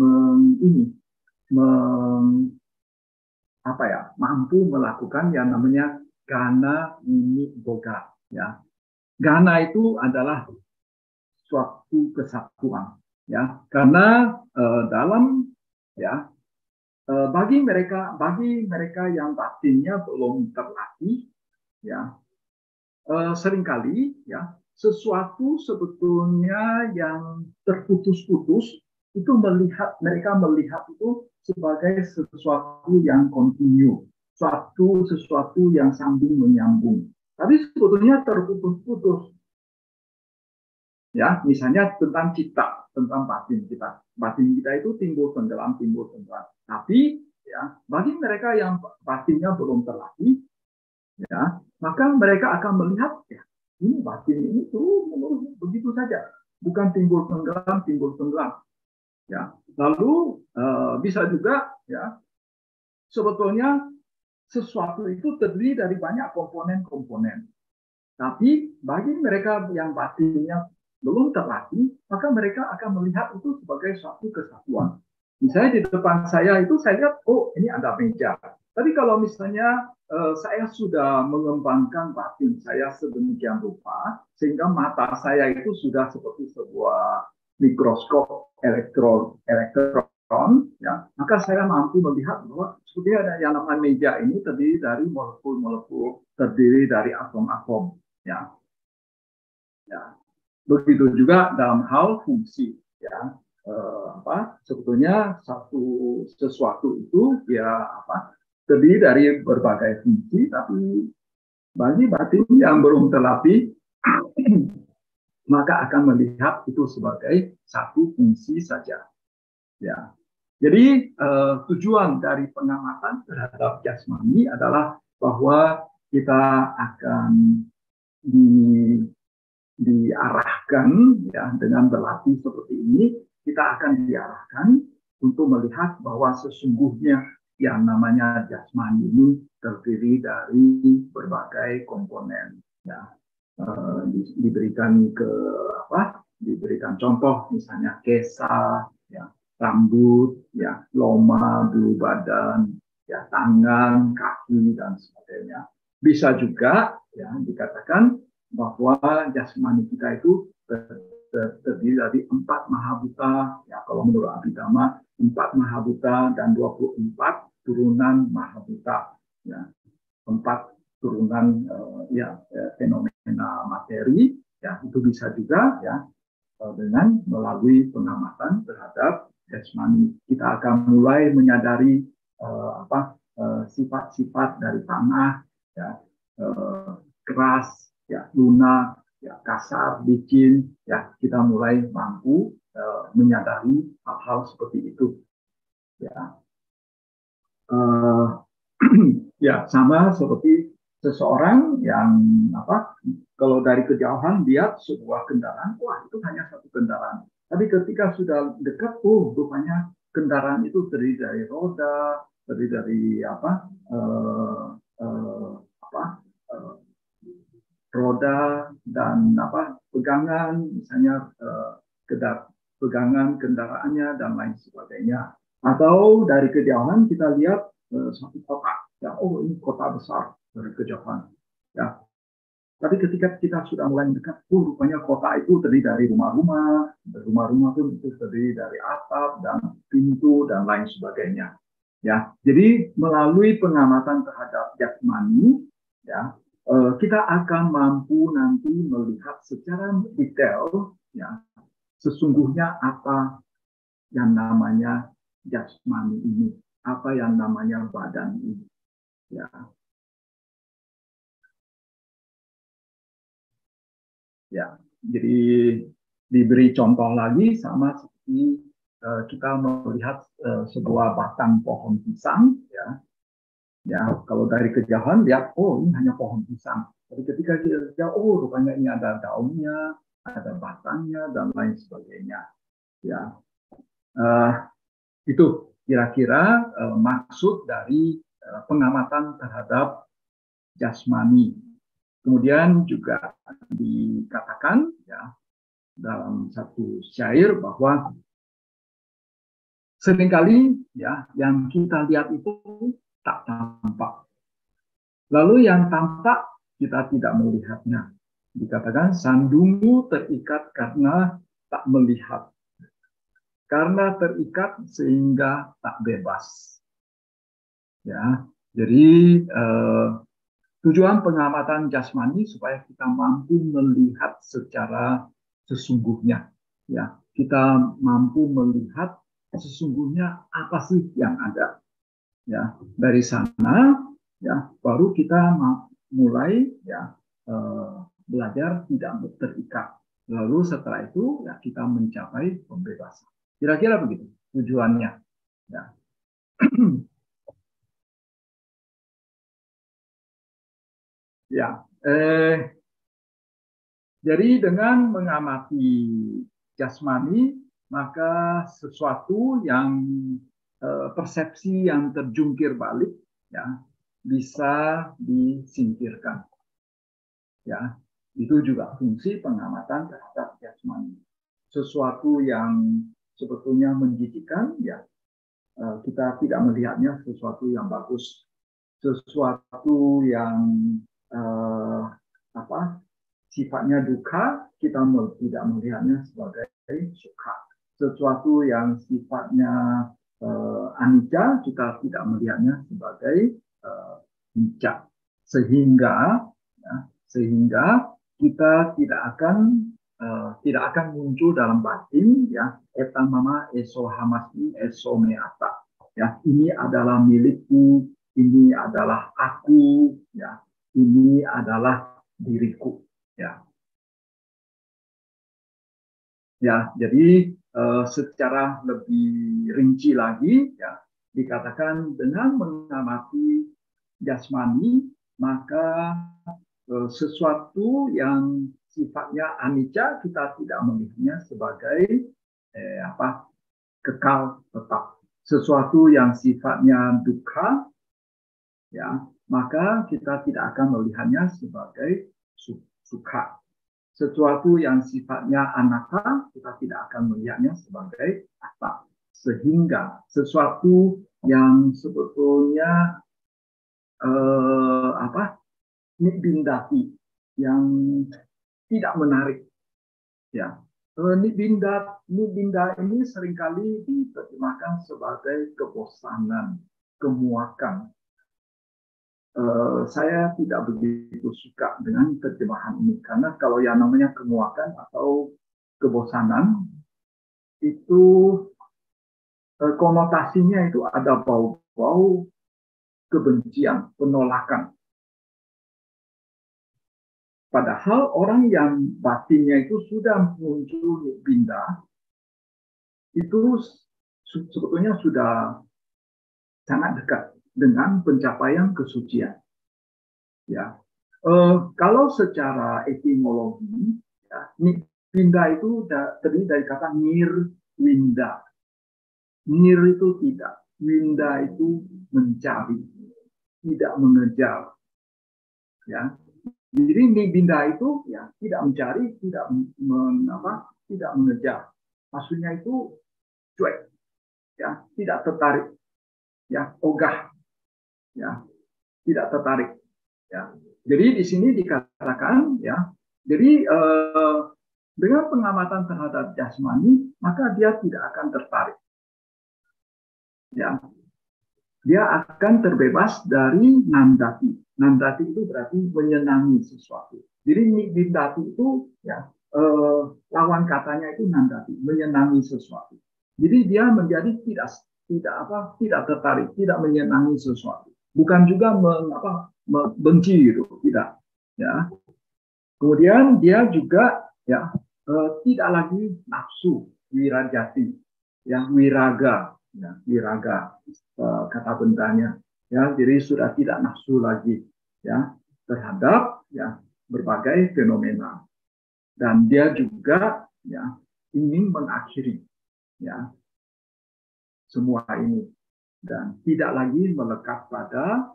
mampu melakukan yang namanya gana wini boga, ya. Gana itu adalah suatu kesatuan, ya, karena dalam ya bagi mereka yang batinnya belum terlatih, ya, seringkali ya sesuatu sebetulnya yang terputus-putus itu mereka melihat itu sebagai sesuatu yang kontinu, sesuatu yang sambung menyambung. Tapi sebetulnya terputus-putus. Ya, misalnya tentang cita, tentang batin kita. Batin kita itu timbul tenggelam. Tapi ya, bagi mereka yang batinnya belum terlatih, ya, maka mereka akan melihat ya, ini batin ini tuh begitu saja, bukan timbul tenggelam. Ya, lalu bisa juga ya sebetulnya sesuatu itu terdiri dari banyak komponen-komponen. Tapi bagi mereka yang batinnya belum terlatih, maka mereka akan melihat itu sebagai suatu kesatuan. Misalnya di depan saya itu saya lihat, oh ini ada meja. Tapi kalau misalnya saya sudah mengembangkan batin saya sedemikian rupa, sehingga mata saya itu sudah seperti sebuah mikroskop elektron, ya, maka saya mampu melihat bahwa seperti ada yang namanya meja ini terdiri dari molekul-molekul, terdiri dari atom-atom, ya. Ya. Begitu juga dalam hal fungsi, ya. Sebetulnya sesuatu itu ya terdiri dari berbagai fungsi, tapi bagi batin yang belum terlatih maka akan melihat itu sebagai satu fungsi saja. Ya. Jadi tujuan dari pengamatan terhadap jasmani adalah bahwa kita akan diarahkan ya dengan berlatih seperti ini, kita akan diarahkan untuk melihat bahwa sesungguhnya yang namanya jasmani ini terdiri dari berbagai komponen, ya. Diberikan contoh misalnya kesa, ya, rambut, ya, loma, bulu badan, ya, tangan, kaki dan sebagainya. Bisa juga ya dikatakan bahwa jasmani kita itu terdiri dari 4 mahabhuta, ya, kalau menurut Abhidhamma 4 mahabhuta dan 24 turunan mahabhuta, ya, 4 turunan fenomena materi, ya, itu bisa juga ya dengan melalui pengamatan terhadap jasmani. Kita akan mulai menyadari sifat-sifat dari tanah, ya, keras, ya, lunak, ya, kasar, licin, ya, kita mulai mampu menyadari hal-hal seperti itu, ya. Ya, sama seperti seseorang yang kalau dari kejauhan lihat sebuah kendaraan, wah itu hanya satu kendaraan. Tapi ketika sudah dekat, rupanya kendaraan itu terdiri dari roda, terdiri dari roda dan pegangan, misalnya pegangan kendaraannya dan lain sebagainya. Atau dari kejauhan kita lihat satu kota, ya, ini kota besar dari kejauhan. Ya, tapi ketika kita sudah mulai dekat, rupanya kota itu terdiri dari rumah-rumah, rumah-rumah pun itu terdiri dari atap dan pintu dan lain sebagainya. Ya, jadi melalui pengamatan terhadap jasmani, ya, kita akan mampu nanti melihat secara detail, ya, sesungguhnya apa yang namanya jasmani ini, apa yang namanya badan ini, ya. Ya, jadi diberi contoh lagi sama seperti kita melihat sebuah batang pohon pisang, ya. Ya, kalau dari kejauhan lihat, ini hanya pohon pisang. Tapi ketika kita lihat, rupanya ini ada daunnya, ada batangnya dan lain sebagainya. Ya, itu kira-kira maksud dari pengamatan terhadap jasmani. Kemudian juga dikatakan, ya, dalam satu syair bahwa seringkali, ya, yang kita lihat itu tak tampak. Lalu yang tampak kita tidak melihatnya. Dikatakan sandungmu terikat karena tak melihat. Karena terikat sehingga tak bebas. Ya, jadi tujuan pengamatan jasmani supaya kita mampu melihat secara sesungguhnya, ya, kita mampu melihat sesungguhnya apa sih yang ada, ya. Dari sana, ya, baru kita mulai, ya, belajar tidak terikat. Lalu setelah itu, ya, kita mencapai pembebasan. Kira-kira begitu tujuannya, ya. Ya, jadi dengan mengamati jasmani, maka sesuatu yang persepsi yang terjungkir balik, ya, bisa disingkirkan. Ya, itu juga fungsi pengamatan terhadap jasmani. Sesuatu yang sebetulnya menjijikkan, ya, kita tidak melihatnya sesuatu yang bagus. Sesuatu yang sifatnya duka, kita tidak melihatnya sebagai suka. Sesuatu yang sifatnya anicca, kita tidak melihatnya sebagai nicca. Sehingga kita tidak akan muncul dalam batin, ya, etamama eso hamasi eso meata. Ya, ini adalah milikku, ini adalah aku, ya, ini adalah diriku, ya. Ya, jadi secara lebih rinci lagi, ya, dikatakan dengan mengamati jasmani, maka sesuatu yang sifatnya anicca kita tidak melihatnya sebagai kekal tetap. Sesuatu yang sifatnya dukkha, ya, maka kita tidak akan melihatnya sebagai sukha. Sesuatu yang sifatnya anatta, kita tidak akan melihatnya sebagai atta. Sehingga sesuatu yang sebetulnya nibbindati, yang tidak menarik, ya. Nibbinda ini seringkali diterjemahkan sebagai kebosanan, kemuakan. Saya tidak begitu suka dengan terjemahan ini, karena kalau yang namanya kemuakan atau kebosanan itu konotasinya itu ada bau-bau kebencian, penolakan. Padahal orang yang batinnya itu sudah muncul nibbinda, itu sebetulnya sudah sangat dekat dengan pencapaian kesucian. Ya, kalau secara etimologi, ya, winda itu terdiri dari kata nirwinda. Nir itu tidak, winda itu mencari, tidak mengejar. Ya, jadi nirwinda itu ya tidak mencari, tidak mengejar. Maksudnya itu cuek, ya, tidak tertarik, ya, ogah, ya, tidak tertarik. Ya. Jadi di sini dikatakan, ya, jadi dengan pengamatan terhadap jasmani, maka dia tidak akan tertarik. Ya, dia akan terbebas dari nandati. Nandati itu berarti menyenangi sesuatu. Jadi nindati itu, ya, lawan katanya itu nandati, menyenangi sesuatu. Jadi dia menjadi tidak tertarik, tidak menyenangi sesuatu. Bukan juga benci gitu, tidak. Ya. Kemudian dia juga, ya, tidak lagi nafsu, wirajati, ya, wiraga, ya, wiraga kata bentanya, ya, jadi sudah tidak nafsu lagi, ya, terhadap, ya, berbagai fenomena, dan dia juga, ya, ingin mengakhiri, ya, semua ini, dan tidak lagi melekat pada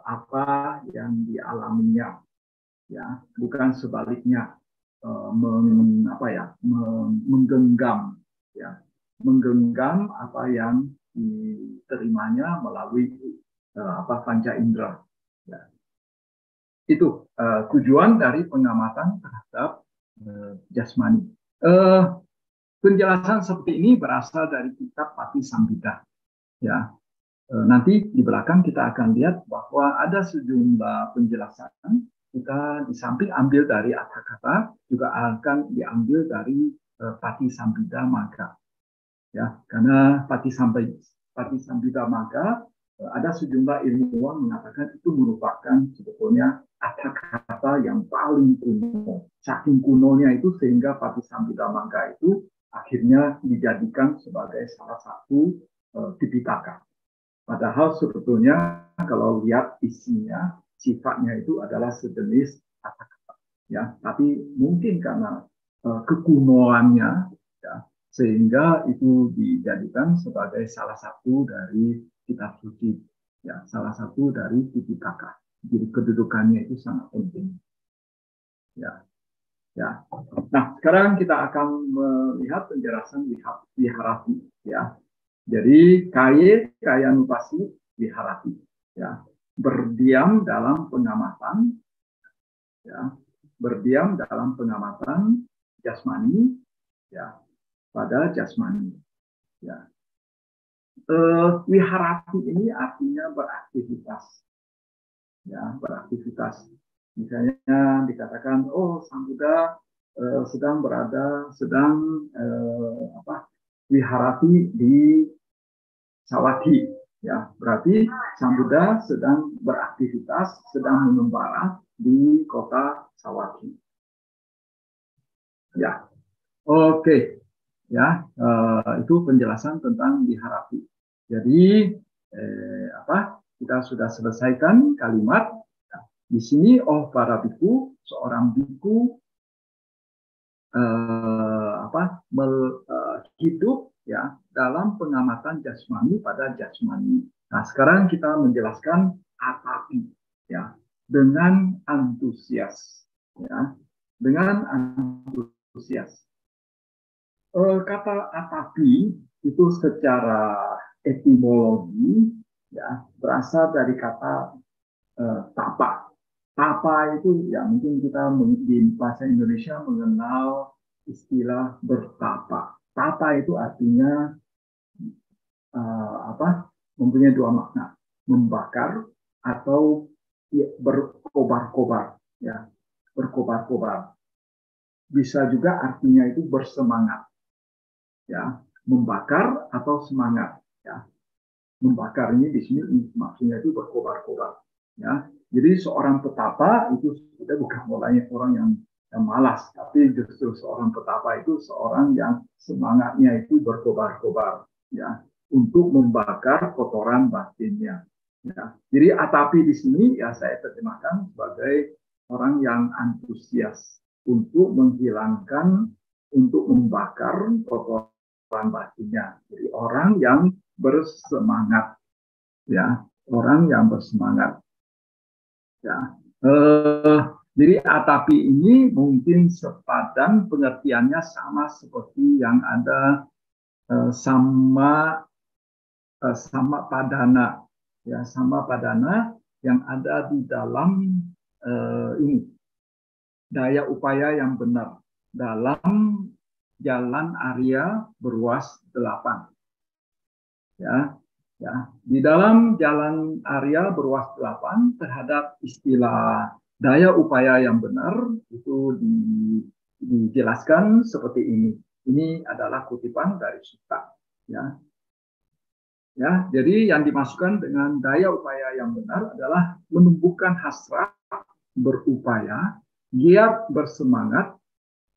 apa yang dialaminya, ya, bukan sebaliknya, menggenggam, ya, menggenggam apa yang diterimanya melalui panca indera. Ya. Itu tujuan dari pengamatan terhadap jasmani. Penjelasan seperti ini berasal dari kitab Patisambhida. Ya, nanti di belakang kita akan lihat bahwa ada sejumlah penjelasan kita di samping ambil dari arti kata juga akan diambil dari Patisambhida Magga. Ya, karena Patisambhida Magga ada sejumlah ilmuwan mengatakan itu merupakan sebetulnya arti kata yang paling kuno. Saking kunonya itu sehingga Patisambhida Magga itu akhirnya dijadikan sebagai salah satu Tipitaka. Padahal sebetulnya kalau lihat isinya, sifatnya itu adalah sejenis kata-kata, ya. Tapi mungkin karena kekunoannya, ya, sehingga itu dijadikan sebagai salah satu dari kitab suci, ya, salah satu dari Tipitaka. Jadi kedudukannya itu sangat penting, ya. Ya. Nah, sekarang kita akan melihat penjelasan viharati, ya. Jadi kaya nupasi viharati, ya, berdiam dalam pengamatan, ya, berdiam dalam pengamatan jasmani, ya, pada jasmani, ya. Viharati ini artinya beraktivitas, ya, beraktivitas. Misalnya dikatakan, oh, Sang Buddha sedang viharati di Sawadhi, ya, berarti Sang Buddha sedang beraktivitas, sedang mengembara di kota Sawadhi. Ya, oke, ya, itu penjelasan tentang viharati. Jadi kita sudah selesaikan kalimat. Di sini, oh para biku, seorang biku hidup, ya, dalam pengamatan jasmani pada jasmani. Nah, sekarang kita menjelaskan atapi, ya, dengan antusias, ya, dengan antusias. Kata atapi itu secara etimologi, ya, berasal dari kata tapa. Tapa itu, ya, mungkin kita di bahasa Indonesia mengenal istilah bertapa. Tapa itu artinya mempunyai dua makna, membakar atau, ya, berkobar-kobar, ya, berkobar-kobar. Bisa juga artinya itu bersemangat, ya, membakar atau semangat, ya. Membakar ini di sini maksudnya itu berkobar-kobar, ya. Jadi seorang petapa itu sudah bukan mulai orang yang malas, tapi justru seorang petapa itu seorang yang semangatnya itu berkobar-kobar, ya, untuk membakar kotoran batinnya. Ya. Jadi atapi di sini ya saya terjemahkan sebagai orang yang antusias untuk menghilangkan, untuk membakar kotoran batinnya. Jadi orang yang bersemangat, ya, orang yang bersemangat. Ya. Jadi atapi ini mungkin sepadan pengertiannya sama seperti yang ada sama padana, ya, sama padana yang ada di dalam ini daya upaya yang benar dalam jalan Arya beruas 8. Ya, ya, di dalam jalan Arya beruas 8 terhadap istilah daya upaya yang benar itu dijelaskan seperti ini. Ini adalah kutipan dari Sutta. Ya, ya, jadi yang dimasukkan dengan daya upaya yang benar adalah menumbuhkan hasrat, berupaya, giat bersemangat,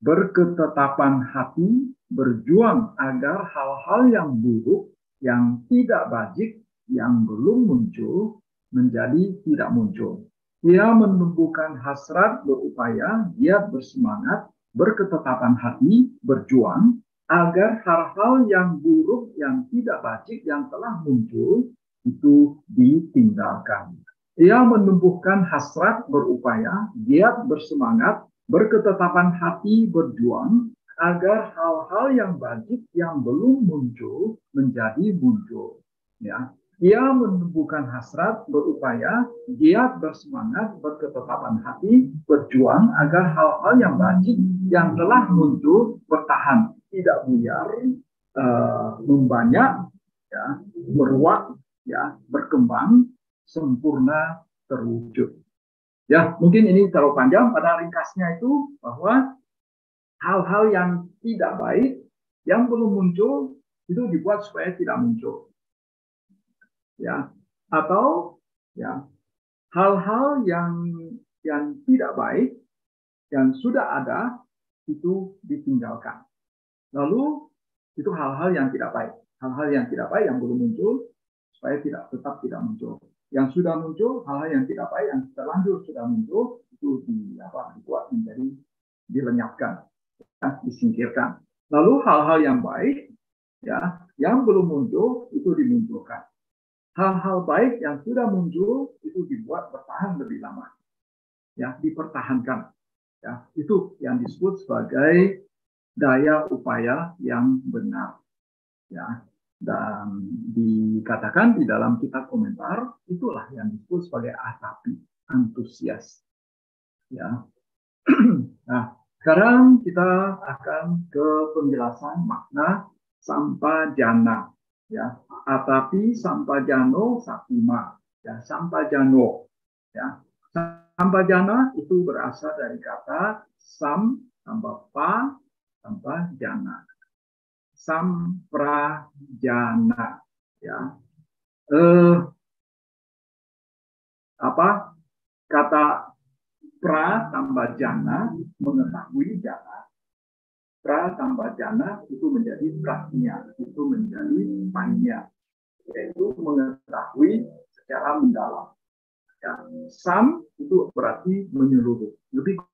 berketetapan hati, berjuang agar hal-hal yang buruk, yang tidak bajik, yang belum muncul, menjadi tidak muncul. Ia menumbuhkan hasrat, berupaya, giat bersemangat, berketetapan hati, berjuang, agar hal-hal yang buruk, yang tidak bajik, yang telah muncul, itu ditinggalkan. Ia menumbuhkan hasrat, berupaya, giat bersemangat, berketetapan hati, berjuang, agar hal-hal yang bajik yang belum muncul menjadi muncul. Ya. Ia menumbuhkan hasrat, berupaya, giat bersemangat, berketetapan hati, berjuang, agar hal-hal yang bajik yang telah muncul bertahan, tidak buyar, membanyak, ya, meruak, ya, berkembang, sempurna, terwujud. Ya, mungkin ini terlalu panjang. Pada ringkasnya itu bahwa hal-hal yang tidak baik, yang belum muncul, itu dibuat supaya tidak muncul. Ya, atau ya hal-hal yang tidak baik, yang sudah ada, itu ditinggalkan. Lalu itu hal-hal yang tidak baik. Hal-hal yang tidak baik yang belum muncul, supaya tetap tidak muncul. Yang sudah muncul, hal-hal yang tidak baik, yang terlanjur sudah muncul, itu dibuat menjadi dilenyapkan, ya, disingkirkan. Lalu hal-hal yang baik, ya, yang belum muncul, itu dimunculkan. Hal-hal baik yang sudah muncul, itu dibuat bertahan lebih lama, ya, dipertahankan. Ya, itu yang disebut sebagai daya upaya yang benar. Ya. Dan dikatakan di dalam kitab komentar, itulah yang disebut sebagai atapi, antusias. Ya. Nah, sekarang kita akan ke penjelasan makna sampajana. Ya, atapi sampajano sapima. Ya, sampajano. Ya, sampajana itu berasal dari kata sam tambah pa tambah jana. Samprajana, ya, kata pra tambah jana, mengetahui jana, pra tambah jana itu menjadi prajna, itu menjadi panya, yaitu mengetahui secara mendalam. Ya, sam itu berarti menyeluruh, lebih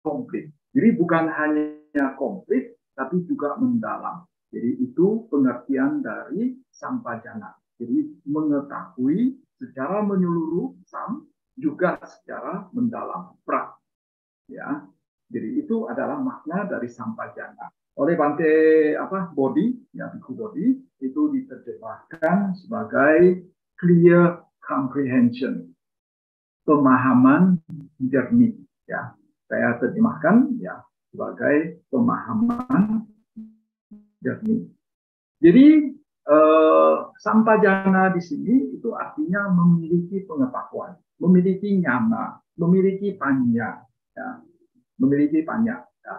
komplit. Jadi bukan hanya komplit, tapi juga mendalam. Jadi itu pengertian dari sampajana. Jadi mengetahui secara menyeluruh, sam, juga secara mendalam, pra. Ya, jadi itu adalah makna dari sampajana. Oleh Bante Bodhi, ya, Bhikkhu Bodhi, itu diterjemahkan sebagai clear comprehension, pemahaman jernih. Ya, saya terjemahkan ya sebagai pemahaman jernih. Jadi sampajana di sini itu artinya memiliki pengetahuan, memiliki nyama, memiliki panya, ya, memiliki panya. Ya,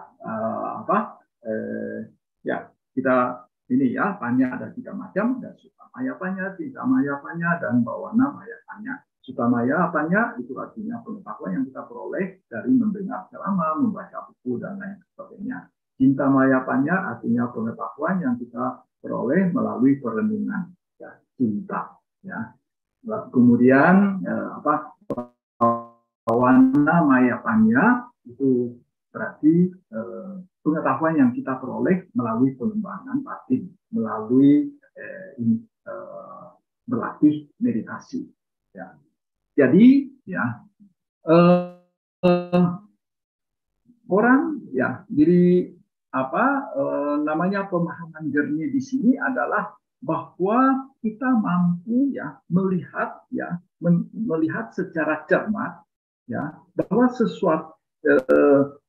ya kita ini ya panya ada 3 macam, ada sutamaya panya, cintamaya panya, dan bawana maya panya. Sutamaya apanya? Itu artinya pengetahuan yang kita peroleh dari mendengar ceramah, membaca buku, dan lain sebagainya. Cintamaya panya artinya pengetahuan yang kita peroleh melalui perenungan, ya, cinta. Ya. Kemudian Bawana Maya Panya itu berarti pengetahuan yang kita peroleh melalui pengembangan batin, melalui berlatih meditasi. Ya. Jadi ya orang ya diri namanya pemahaman jernih di sini adalah bahwa kita mampu ya melihat secara cermat ya bahwa sesuatu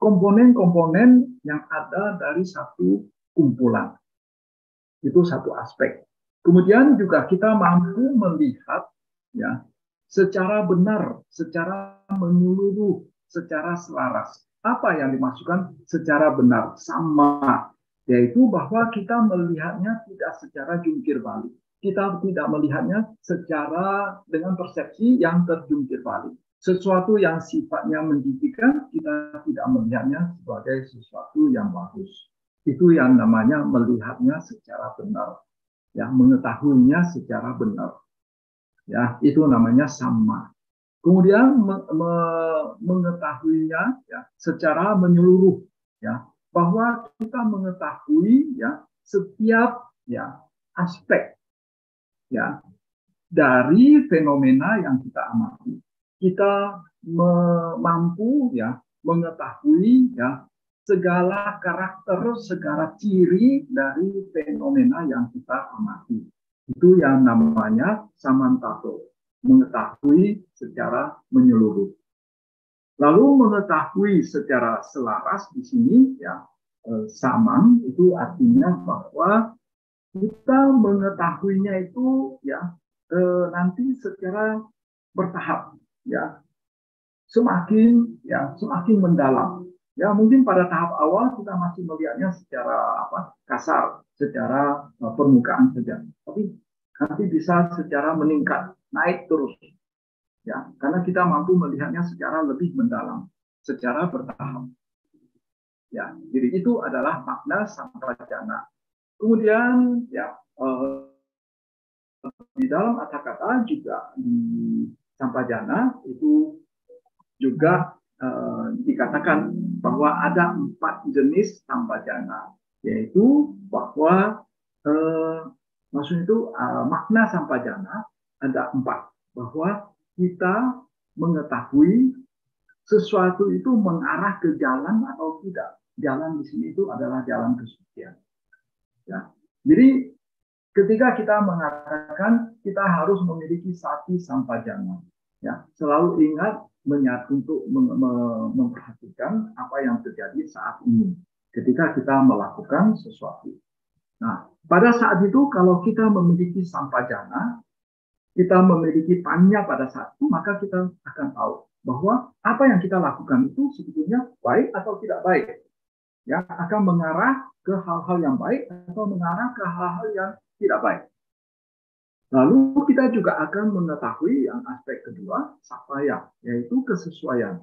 komponen-komponen yang ada dari satu kumpulan itu satu aspek. Kemudian juga kita mampu melihat ya secara benar, secara menyeluruh, secara selaras. Apa yang dimaksudkan secara benar? Sama, yaitu bahwa kita melihatnya tidak secara jungkir balik. Kita tidak melihatnya secara dengan persepsi yang terjungkir balik. Sesuatu yang sifatnya menjijikan, kita tidak melihatnya sebagai sesuatu yang bagus. Itu yang namanya melihatnya secara benar, ya, mengetahuinya secara benar. Ya, itu namanya sama. Kemudian mengetahuinya ya secara menyeluruh ya bahwa kita mengetahui ya setiap ya aspek ya dari fenomena yang kita amati. Kita mampu ya mengetahui ya segala karakter, segala ciri dari fenomena yang kita amati. Itu yang namanya samantato, mengetahui secara menyeluruh. Lalu mengetahui secara selaras di sini ya samang itu artinya bahwa kita mengetahuinya itu ya nanti secara bertahap ya semakin mendalam. Ya mungkin pada tahap awal kita masih melihatnya secara kasar, secara permukaan saja. Tapi nanti bisa secara meningkat, naik terus. Ya, karena kita mampu melihatnya secara lebih mendalam, secara bertahap. Ya, jadi itu adalah makna sampajana. Kemudian ya di dalam kata-kata juga di sampajana itu juga dikatakan bahwa ada 4 jenis sampajana, yaitu bahwa maksudnya itu makna sampajana ada 4, bahwa kita mengetahui sesuatu itu mengarah ke jalan atau tidak. Jalan di sini itu adalah jalan kesucian. Ya. Jadi ketika kita mengatakan kita harus memiliki sati sampajana, ya selalu ingat untuk memperhatikan apa yang terjadi saat ini ketika kita melakukan sesuatu. Nah, pada saat itu kalau kita memiliki sampajana, kita memiliki panya pada saat itu, maka kita akan tahu bahwa apa yang kita lakukan itu sebetulnya baik atau tidak baik. Ya, akan mengarah ke hal-hal yang baik atau mengarah ke hal-hal yang tidak baik. Lalu kita juga akan mengetahui yang aspek kedua, sapaya, yaitu kesesuaian.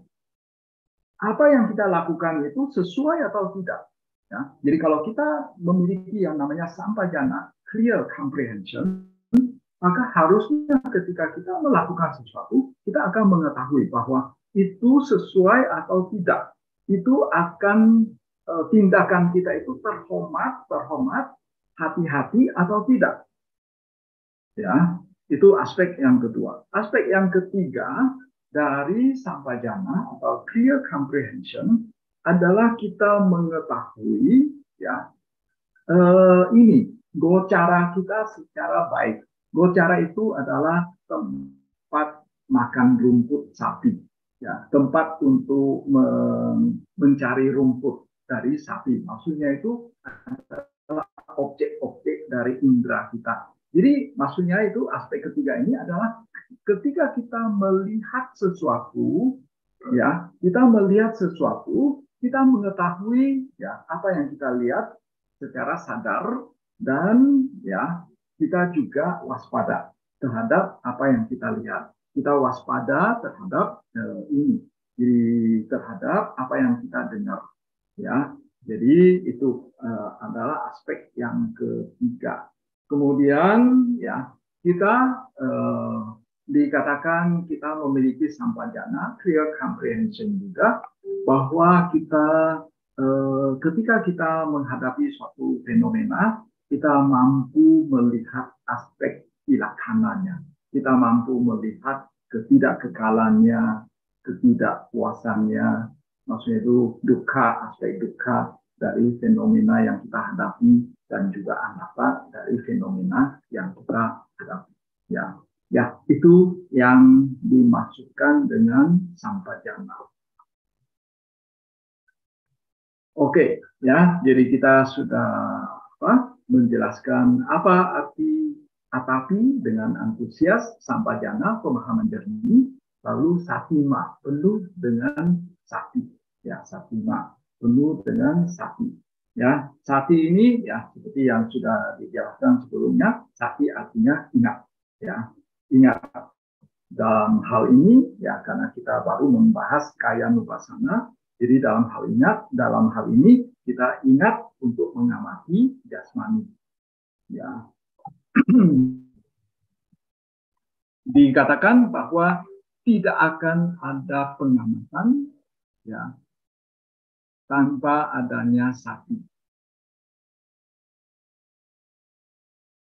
Apa yang kita lakukan itu sesuai atau tidak. Ya, jadi kalau kita memiliki yang namanya sampajana, clear comprehension, maka harusnya ketika kita melakukan sesuatu, kita akan mengetahui bahwa itu sesuai atau tidak. Itu akan tindakan kita itu terhormat, hati-hati atau tidak. Ya, itu aspek yang kedua. Aspek yang ketiga dari sampajana atau clear comprehension adalah kita mengetahui ya ini gocara kita secara baik. Gocara itu adalah tempat makan rumput sapi, ya, tempat untuk mencari rumput dari sapi. Maksudnya itu adalah objek-objek dari indera kita. Jadi maksudnya itu aspek ketiga ini adalah ketika kita melihat sesuatu, ya kita melihat sesuatu, kita mengetahui ya apa yang kita lihat secara sadar dan ya kita juga waspada terhadap apa yang kita lihat. Kita waspada terhadap terhadap apa yang kita dengar. Ya, jadi itu adalah aspek yang ketiga. Kemudian ya kita dikatakan kita memiliki sampajana, clear comprehension juga, bahwa kita ketika kita menghadapi suatu fenomena, kita mampu melihat aspek tilaksananya. Kita mampu melihat ketidakkekalannya, ketidakpuasannya, maksudnya itu duka, aspek duka dari fenomena yang kita hadapi dan juga anapa dari fenomena yang kita hadapi. Ya, itu yang dimaksudkan dengan sampajana. Oke, ya, jadi kita sudah menjelaskan apa arti atapi dengan antusias, sampajana, pemahaman jernih, lalu satima, penuh dengan sati. Ya, satima, penuh dengan sati. Ya, sati ini ya seperti yang sudah dijelaskan sebelumnya, sati artinya ingat. Ya, ingat dalam hal ini ya karena kita baru membahas kaya nupasana. Jadi dalam hal ini kita ingat untuk mengamati jasmani. Ya. Dikatakan bahwa tidak akan ada pengamatan ya tanpa adanya sati.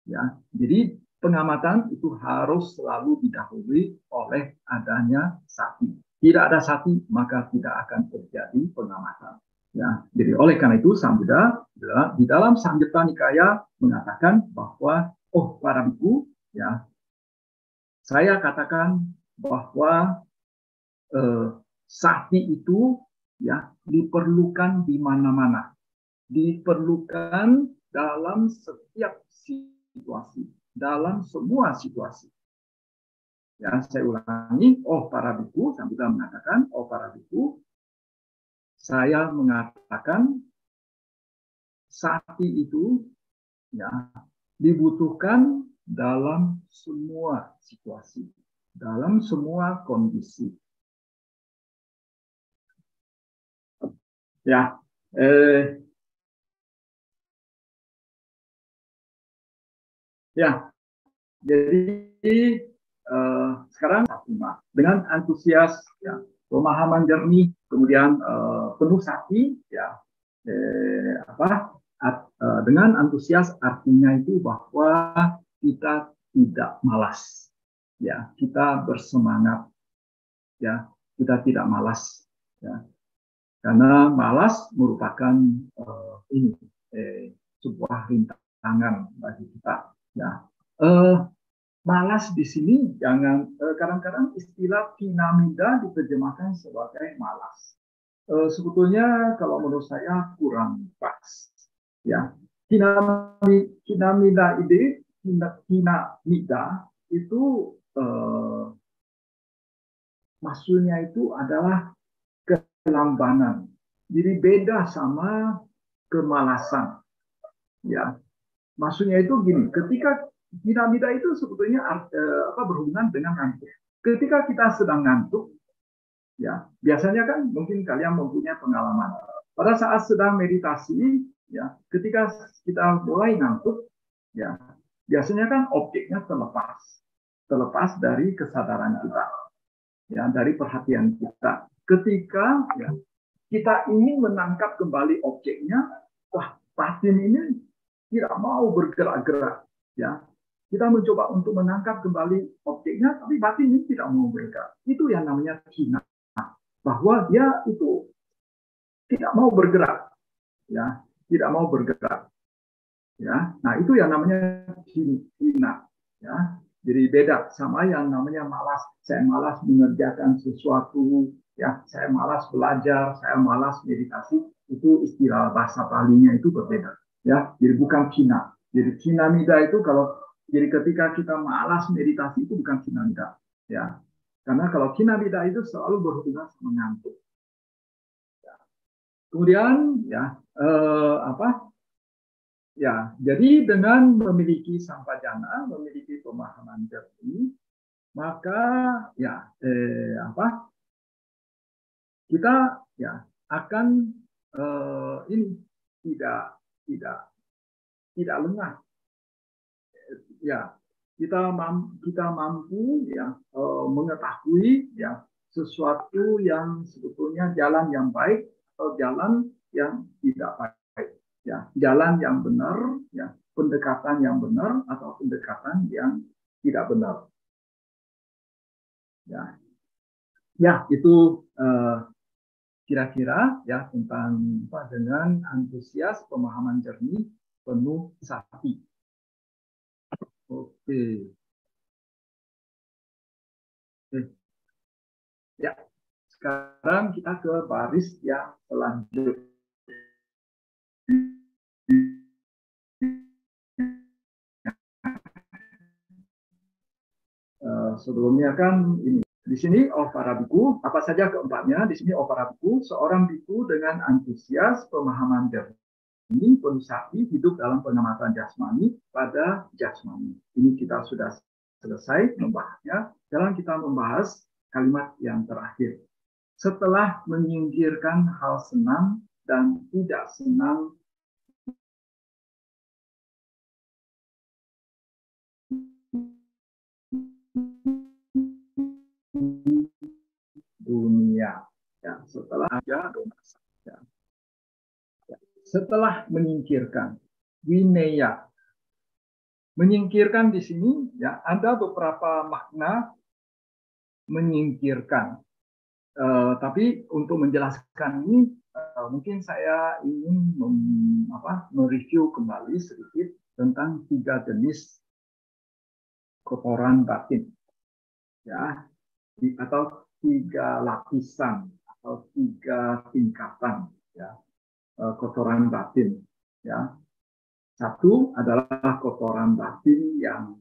Ya, jadi pengamatan itu harus selalu didahului oleh adanya sati. Tidak ada sati, maka tidak akan terjadi pengamatan. Ya, jadi oleh karena itu Sang Buddha di dalam Samyutta Nikaya mengatakan bahwa para biku, ya, saya katakan bahwa sati itu ya diperlukan di mana-mana, diperlukan dalam setiap situasi, dalam semua situasi. Ya, saya ulangi, para biku, Sang Buddha mengatakan, para biku, saya mengatakan sati itu ya dibutuhkan dalam semua situasi, dalam semua kondisi. Ya, jadi sekarang dengan antusias, ya, pemahaman jernih, kemudian penuh sati, ya, dengan antusias artinya itu bahwa kita tidak malas, ya, kita bersemangat, ya, kita tidak malas, ya, karena malas merupakan sebuah rintangan bagi kita, ya. Malas di sini jangan kadang-kadang istilah kinamida diterjemahkan sebagai malas. Sebetulnya kalau menurut saya kurang pas. Ya, kinamida itu maksudnya itu adalah kelambanan. Jadi beda sama kemalasan. Ya, maksudnya itu gini, ketika kinamida itu sebetulnya berhubungan dengan ngantuk. Ketika kita sedang ngantuk, ya biasanya kan mungkin kalian mempunyai pengalaman. Pada saat sedang meditasi, ya ketika kita mulai ngantuk, ya biasanya kan objeknya terlepas dari kesadaran kita, ya dari perhatian kita. Ketika ya kita ingin menangkap kembali objeknya, batin ini tidak mau bergerak-gerak, ya. Kita mencoba untuk menangkap kembali objeknya, tapi batin ini tidak mau bergerak. Itu yang namanya kina, bahwa dia itu tidak mau bergerak, ya, tidak mau bergerak, ya. Nah itu yang namanya kina, ya. Jadi beda sama yang namanya malas. Saya malas mengerjakan sesuatu, ya. Saya malas belajar, saya malas meditasi. Itu istilah bahasa Palinya itu berbeda, ya. Jadi bukan kina. Jadi kinamida itu jadi ketika kita malas meditasi itu bukan kinamida, ya. Karena kalau kinamida itu selalu berhubungan sama ngantuk. Ya. Kemudian ya ya, jadi dengan memiliki sampajana, memiliki pemahaman jernih, maka ya kita ya akan ini tidak lengah. Ya, kita mampu ya mengetahui ya sesuatu yang sebetulnya jalan yang baik atau jalan yang tidak baik, ya jalan yang benar, ya pendekatan yang benar atau pendekatan yang tidak benar. Ya, ya itu kira-kira ya tentang apa dengan antusias, pemahaman jernih, penuh sakti. Oke. Ya, sekarang kita ke baris yang selanjutnya. Sebelumnya kan ini di sini para biku, apa saja keempatnya di sini para biku, seorang biku dengan antusias, pemahaman jernih, penuh sakti, hidup dalam pengamatan jasmani pada jasmani. Ini kita sudah selesai membahasnya. Sekarang kita membahas kalimat yang terakhir. Setelah menyingkirkan hal senang dan tidak senang dunia, ya, setelah ada dosa, ya. Setelah menyingkirkan wineya, menyingkirkan di sini ya ada beberapa makna menyingkirkan. Tapi untuk menjelaskan ini mungkin saya ingin mereview kembali sedikit tentang 3 jenis kotoran batin, ya, atau 3 lapisan atau 3 tingkatan, ya, kotoran batin, ya. Satu adalah kotoran batin yang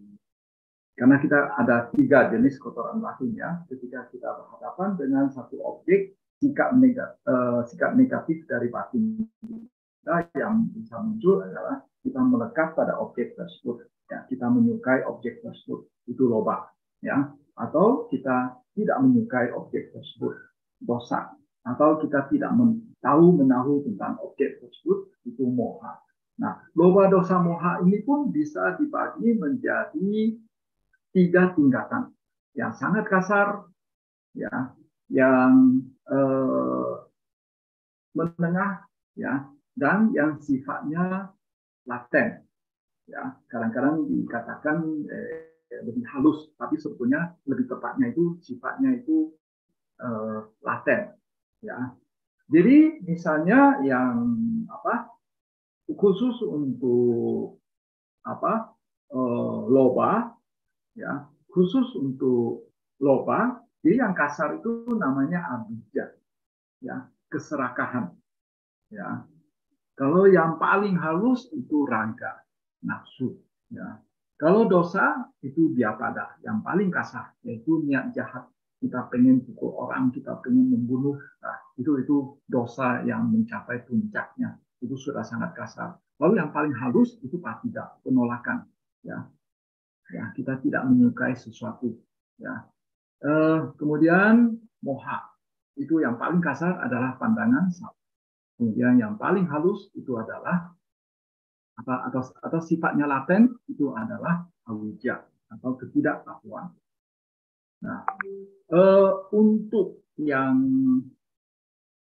karena kita ada 3 jenis kotoran batin, ya. Ketika kita berhadapan dengan satu objek, sikap negatif dari batin kita yang bisa muncul adalah kita melekat pada objek tersebut, ya. Kita menyukai objek tersebut, itu loba, ya. Atau kita tidak menyukai objek tersebut, dosa. Atau kita tidak menahu tentang objek tersebut, itu moha. Nah, loba, dosa, moha ini pun bisa dibagi menjadi 3 tingkatan, yang sangat kasar, ya, yang menengah, ya, dan yang sifatnya laten, ya. Kadang-kadang dikatakan lebih halus, tapi sebetulnya lebih tepatnya itu sifatnya itu laten, ya. Jadi misalnya yang khusus untuk loba, ya, khusus untuk loba, jadi yang kasar itu namanya abijja, ya, keserakahan, ya. Kalau yang paling halus itu raga, nafsu, ya. Kalau dosa itu biapada, yang paling kasar, yaitu niat jahat. Kita pengen pukul orang, kita pengen membunuh, nah, itu dosa yang mencapai puncaknya, itu sudah sangat kasar. Lalu yang paling halus itu patida, penolakan, ya. Ya, kita tidak menyukai sesuatu, ya. Kemudian moha, itu yang paling kasar adalah pandangan salah. Kemudian yang paling halus itu adalah atau sifatnya laten itu adalah awija atau ketidaktahuan. Nah, untuk yang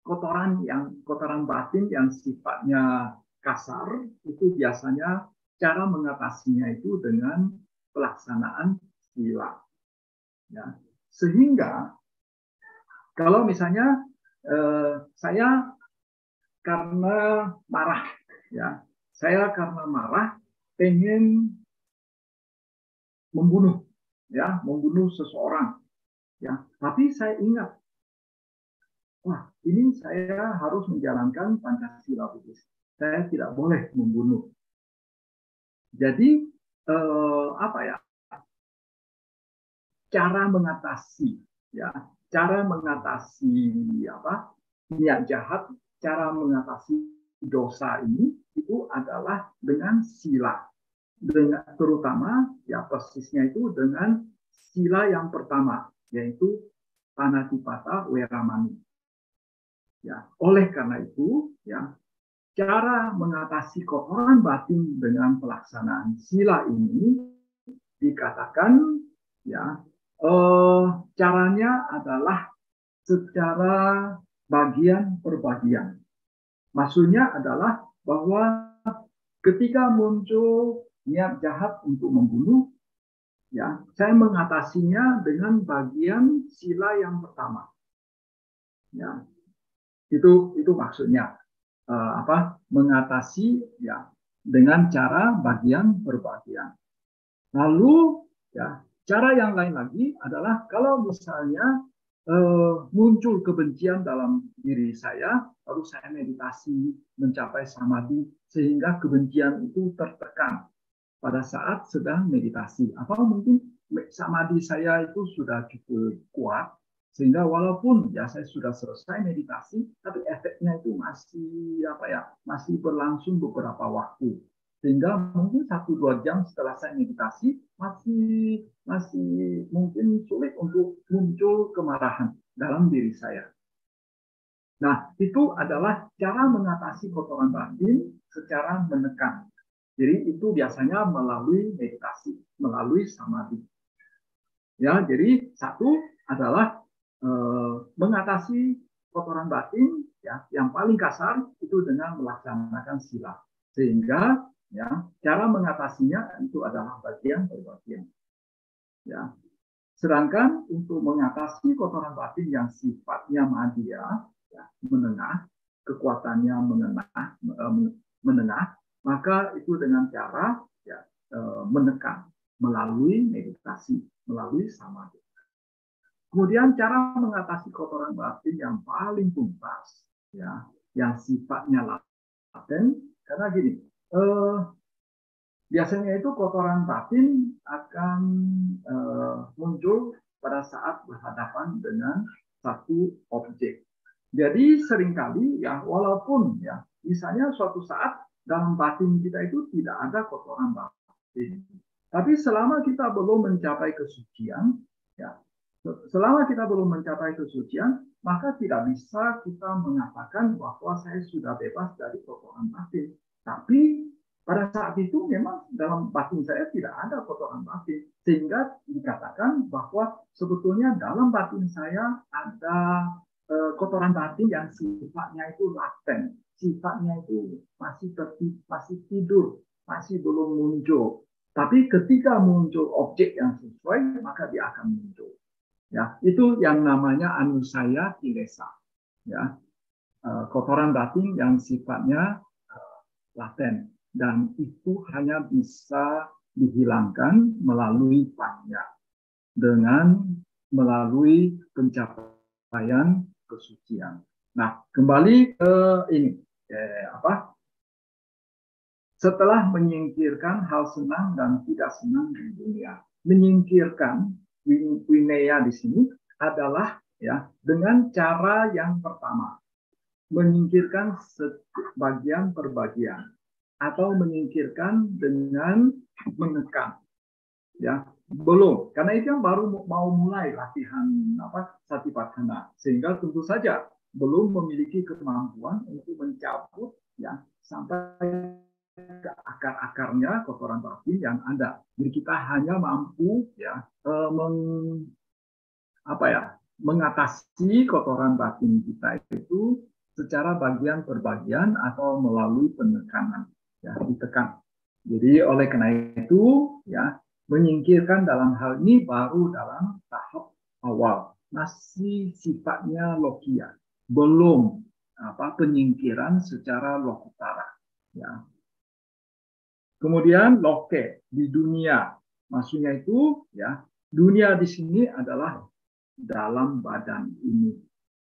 kotoran batin yang sifatnya kasar itu biasanya cara mengatasinya itu dengan pelaksanaan sila, ya. Sehingga kalau misalnya saya karena marah, ya, saya karena marah pengen membunuh, ya, membunuh seseorang, ya, tapi saya ingat, wah, ini saya harus menjalankan Pancasila Buddhis, saya tidak boleh membunuh. Jadi cara mengatasi, ya, cara mengatasi niat jahat, cara mengatasi dosa ini itu adalah dengan sila, terutama ya persisnya itu dengan sila yang pertama, yaitu panatipata weramani, ya. Oleh karena itu, ya, cara mengatasi kotoran batin dengan pelaksanaan sila ini dikatakan ya caranya adalah secara bagian per bagian. Maksudnya adalah bahwa ketika muncul niat jahat untuk membunuh, ya, saya mengatasinya dengan bagian sila yang pertama. Ya, itu maksudnya mengatasi ya dengan cara bagian per bagian. Lalu ya cara yang lain lagi adalah kalau misalnya muncul kebencian dalam diri saya, lalu saya meditasi mencapai samadhi sehingga kebencian itu tertekan pada saat sedang meditasi. Atau mungkin samadhi saya itu sudah cukup kuat sehingga walaupun ya saya sudah selesai meditasi, tapi efeknya itu masih berlangsung beberapa waktu. Sehingga mungkin 1-2 jam setelah saya meditasi masih mungkin sulit untuk muncul kemarahan dalam diri saya. Nah, itu adalah cara mengatasi kotoran batin secara menekan. Jadi itu biasanya melalui meditasi, melalui samadhi. Ya, jadi satu adalah mengatasi kotoran batin ya yang paling kasar itu dengan melaksanakan sila. Sehingga ya cara mengatasinya itu adalah bagian per bagian. Ya. Sedangkan untuk mengatasi kotoran batin yang sifatnya madhya, ya, menengah, kekuatannya menengah, maka itu dengan cara ya, menekan melalui meditasi, melalui samadhi. Kemudian cara mengatasi kotoran batin yang paling tuntas, ya, yang sifatnya laten, karena gini, biasanya itu kotoran batin akan muncul pada saat berhadapan dengan satu objek. Jadi seringkali ya walaupun ya misalnya suatu saat dalam batin kita itu tidak ada kotoran batin, tapi selama kita belum mencapai kesucian, ya selama kita belum mencapai kesucian, maka tidak bisa kita mengatakan bahwa saya sudah bebas dari kotoran batin. Tapi pada saat itu memang dalam batin saya tidak ada kotoran batin, sehingga dikatakan bahwa sebetulnya dalam batin saya ada kotoran batin yang sifatnya itu laten, sifatnya itu masih tidur, masih belum muncul. Tapi ketika muncul objek yang sesuai, maka dia akan muncul. Ya, itu yang namanya anusaya kilesa. Ya, kotoran batin yang sifatnya laten. Dan itu hanya bisa dihilangkan melalui panya dengan melalui pencapaian kesucian. Nah, kembali ke ini setelah menyingkirkan hal senang dan tidak senang di dunia, menyingkirkan winaya di sini adalah ya dengan cara yang pertama, menyingkirkan bagian per bagian atau menyingkirkan dengan menekan. Ya, belum, karena itu yang baru mau mulai latihan satipatthana, sehingga tentu saja belum memiliki kemampuan untuk mencabut ya sampai ke akar-akarnya kotoran batin yang ada. Jadi kita hanya mampu ya mengatasi kotoran batin kita itu secara bagian per bagian atau melalui penekanan, ya ditekan. Jadi oleh karena itu ya menyingkirkan dalam hal ini baru dalam tahap awal, masih sifatnya lokia, belum penyingkiran secara lokutara. Ya. Kemudian loke di dunia, maksudnya itu ya dunia di sini adalah dalam badan ini,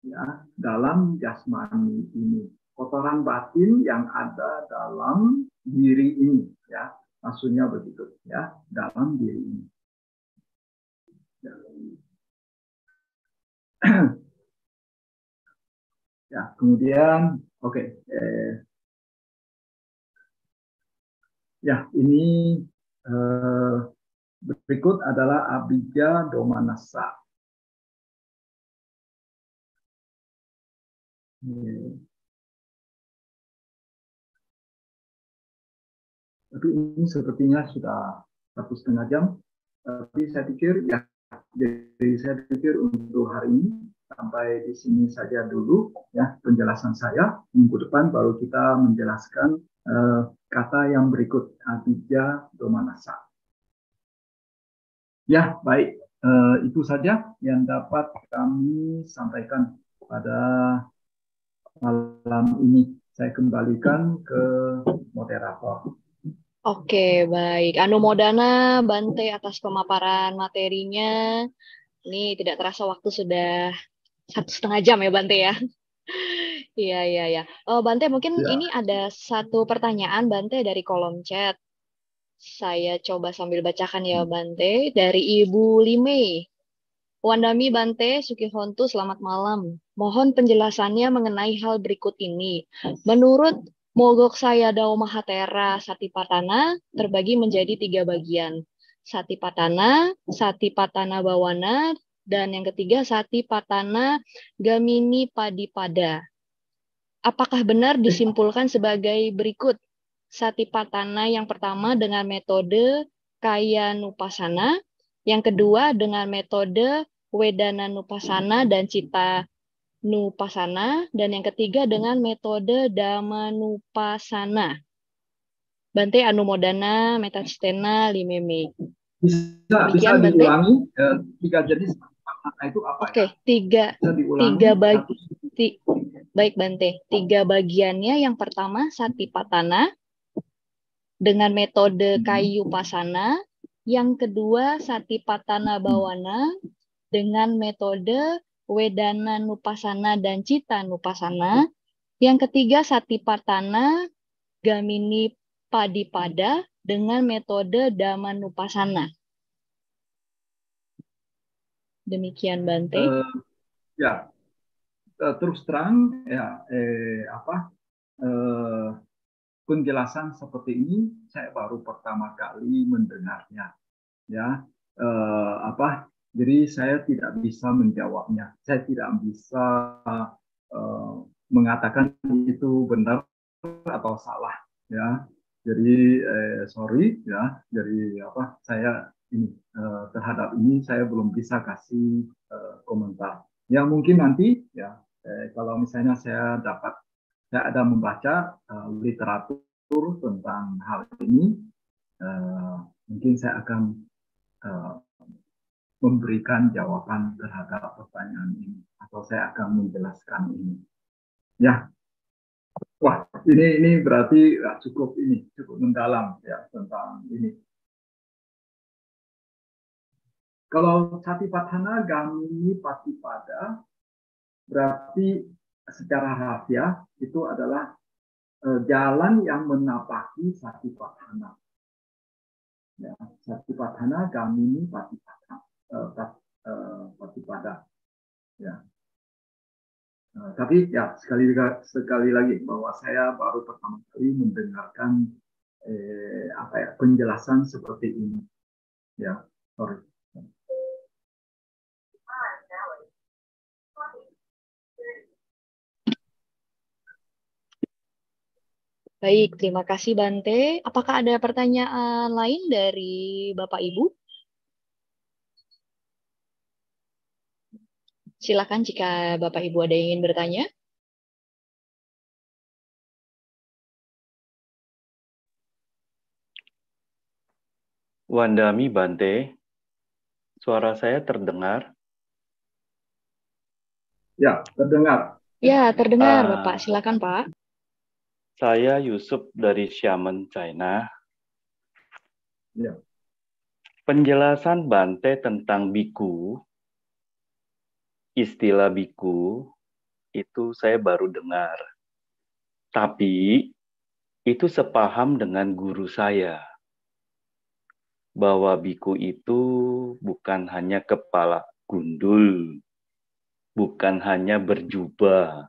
ya dalam jasmani ini, kotoran batin yang ada dalam diri ini, ya maksudnya begitu, ya dalam diri ini. Ya kemudian ya ini berikut adalah abijja domanassa. Tapi ini sepertinya sudah 1,5 jam. Tapi saya pikir ya, jadi saya pikir untuk hari ini sampai di sini saja dulu ya penjelasan saya. Minggu depan baru kita menjelaskan kata yang berikut, abijja domanasa. Ya, baik. Itu saja yang dapat kami sampaikan pada malam ini. Saya kembalikan ke moderator. Oke, baik. Anumodana Bante atas pemaparan materinya. Ini tidak terasa waktu sudah 1,5 jam ya Bante ya. Iya, iya, iya. Oh, Bante, mungkin Ya. ini ada satu pertanyaan Bante dari kolom chat. Saya coba sambil bacakan ya Bante. Dari Ibu Lime. Wandami Bante, Sukihontu, selamat malam. Mohon penjelasannya mengenai hal berikut ini. Menurut Mogok saya Dao Mahatera Satipatthana terbagi menjadi 3 bagian. Satipatthana, Satipatthana Bawana, dan yang ketiga Satipatthana Gamini Padipada. Apakah benar disimpulkan sebagai berikut? Satipatthana yang pertama dengan metode Kaya Nupasana, yang kedua dengan metode Wedana Nupasana dan Cita Nupasana, dan yang ketiga dengan metode Dhamma Nupasana. Bante Anumodana Metastena Limeme. Bisa diulangi 3 jenis itu apa? Oke, ya? tiga bagi. Baik Bante, 3 bagiannya. Yang pertama Satipatthana dengan metode Kayu Pasana, yang kedua Satipatthana Bawana dengan metode Wedana Nupasana dan Cita Nupasana, yang ketiga Satipatthana Gamini Padipada dengan metode Dhamma Nupasana. Demikian Bante. Ya, terus terang ya penjelasan seperti ini saya baru pertama kali mendengarnya ya jadi saya tidak bisa menjawabnya, saya tidak bisa mengatakan itu benar atau salah ya, jadi sorry ya, jadi saya ini terhadap ini saya belum bisa kasih komentar ya, mungkin nanti ya kalau misalnya saya ada membaca literatur tentang hal ini, mungkin saya akan memberikan jawaban terhadap pertanyaan ini, atau saya akan menjelaskan ini. Ya, wah ini berarti cukup mendalam ya tentang ini. Kalau Satipatthana Gamini Padipada berarti secara harfiah itu adalah jalan yang menapaki Satipatthana. Ya, Satipatthana Gamini Padipada. Ya. Tapi ya sekali lagi bahwa saya baru pertama kali mendengarkan penjelasan seperti ini. Ya, sorry. Baik, terima kasih Bante. Apakah ada pertanyaan lain dari Bapak Ibu? Silakan jika Bapak Ibu ada yang ingin bertanya. Wandami Bante, suara saya terdengar? Ya, terdengar. Ya, terdengar Bapak. Silakan Pak. Saya Yusuf dari Xiamen, China. Ya. Penjelasan Bante tentang biku, istilah biku, itu saya baru dengar. Tapi, itu sepaham dengan guru saya. Bahwa biku itu bukan hanya kepala gundul, bukan hanya berjubah.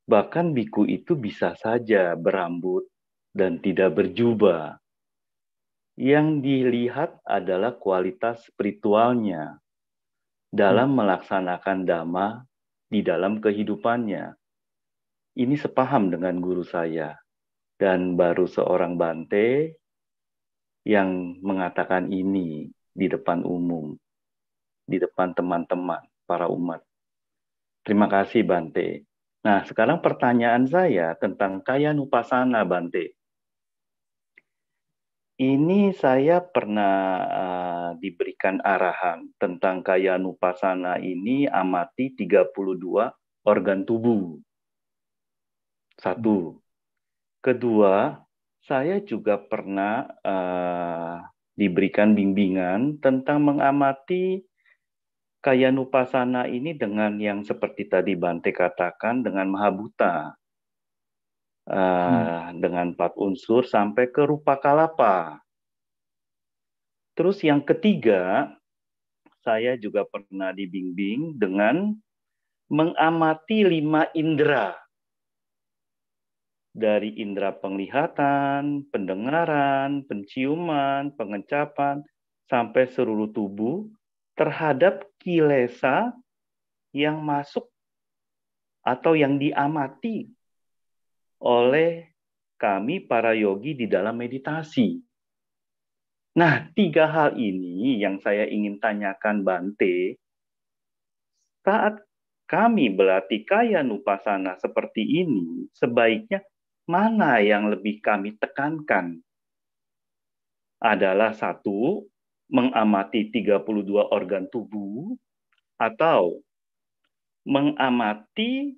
Bahkan biku itu bisa saja berambut dan tidak berjubah. Yang dilihat adalah kualitas spiritualnya dalam melaksanakan dhamma di dalam kehidupannya. Ini sepaham dengan guru saya. Dan baru seorang Bante yang mengatakan ini di depan umum, di depan teman-teman, para umat. Terima kasih, Bante. Nah, sekarang pertanyaan saya tentang Kayanupasana, Bante. Ini saya pernah diberikan arahan tentang Kayanupasana ini amati 32 organ tubuh. Satu. Kedua, saya juga pernah diberikan bimbingan tentang mengamati Kayanupasana ini dengan yang seperti tadi Bante katakan, dengan Mahabhuta. Dengan 4 unsur sampai ke rupa kalapa. Terus yang ketiga, saya juga pernah dibimbing dengan mengamati 5 indera. Dari indera penglihatan, pendengaran, penciuman, pengecapan, sampai seluruh tubuh terhadap kilesa yang masuk atau yang diamati oleh kami para yogi di dalam meditasi. Nah, 3 hal ini yang saya ingin tanyakan Bante, saat kami berlatih Kayanupasana seperti ini, sebaiknya mana yang lebih kami tekankan? Adalah 1, mengamati 32 organ tubuh, atau mengamati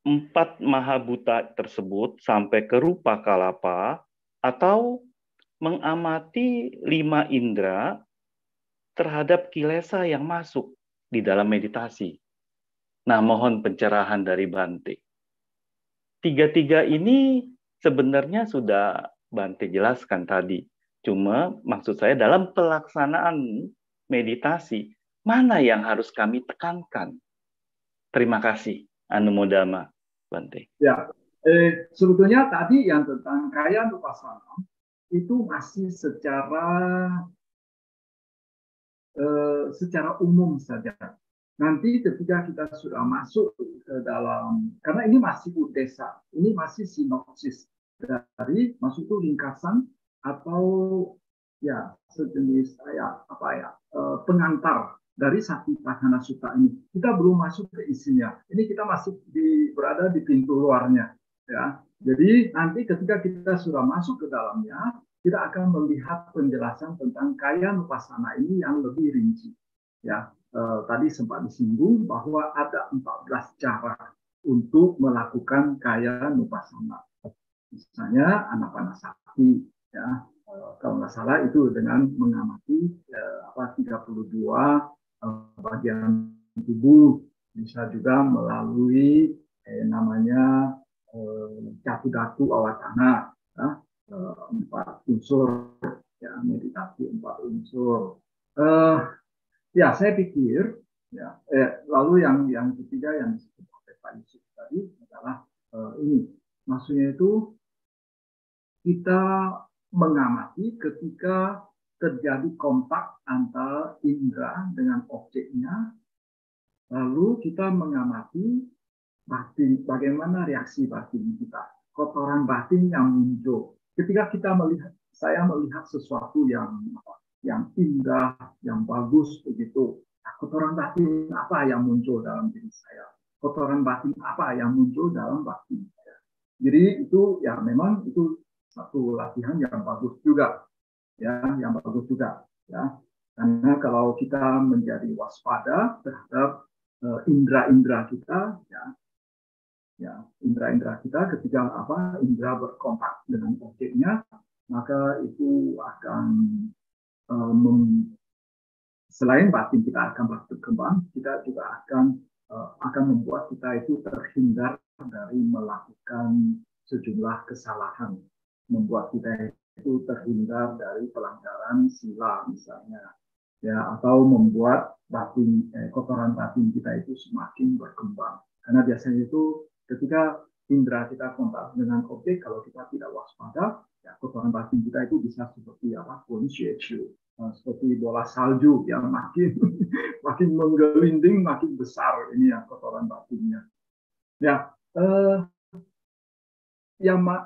4 Mahabhuta tersebut sampai ke rupa kalapa, atau mengamati 5 indera terhadap kilesa yang masuk di dalam meditasi. Nah, mohon pencerahan dari Bante. 3 ini sebenarnya sudah Bante jelaskan tadi. Cuma maksud saya dalam pelaksanaan meditasi, mana yang harus kami tekankan? Terima kasih. Anumodama, Bante. Ya, sebetulnya tadi yang tentang Kayanupasana itu masih secara umum saja. Nanti ketika kita sudah masuk ke dalam, karena ini masih udesa, ini masih sinopsis dari masuk itu ringkasan atau ya sejenis pengantar dari Satipatthana Sutta ini. Kita belum masuk ke isinya. Ini kita masih berada di pintu luarnya. Ya, jadi nanti ketika kita sudah masuk ke dalamnya, kita akan melihat penjelasan tentang Kayanupasana ini yang lebih rinci. Ya, tadi sempat disinggung bahwa ada 14 cara untuk melakukan Kayanupasana. Misalnya Anapanasati, ya, kalau nggak salah itu dengan mengamati 32 bagian tubuh, bisa juga melalui namanya Catu-Datu Awacana, ya, 4 unsur, ya, meditasi 4 unsur. Ya, saya pikir, ya, lalu yang ketiga yang disebut oleh Pak Yusuf tadi adalah ini, maksudnya itu kita mengamati ketika terjadi kontak antara indera dengan objeknya, lalu kita mengamati batin, bagaimana reaksi batin kita, kotoran batin yang muncul. Ketika kita melihat, saya melihat sesuatu yang indah, yang bagus begitu, kotoran batin apa yang muncul dalam diri saya? Kotoran batin apa yang muncul dalam batin saya? Jadi itu ya memang itu satu latihan yang bagus juga, ya, yang bagus juga, ya. Karena kalau kita menjadi waspada terhadap indera-indera kita, ya, indera-indera kita ketika indera berkontak dengan objeknya, maka itu akan selain batin kita akan berkembang, kita juga akan membuat kita itu terhindar dari melakukan sejumlah kesalahan, membuat kita itu terhindar dari pelanggaran sila misalnya, ya, atau membuat kotoran batin kita itu semakin berkembang. Karena biasanya itu ketika indera kita kontak dengan objek, kalau kita tidak waspada, ya, kotoran batin kita itu bisa seperti seperti bola salju yang makin menggelinding, makin besar ini ya kotoran batinnya. Ya,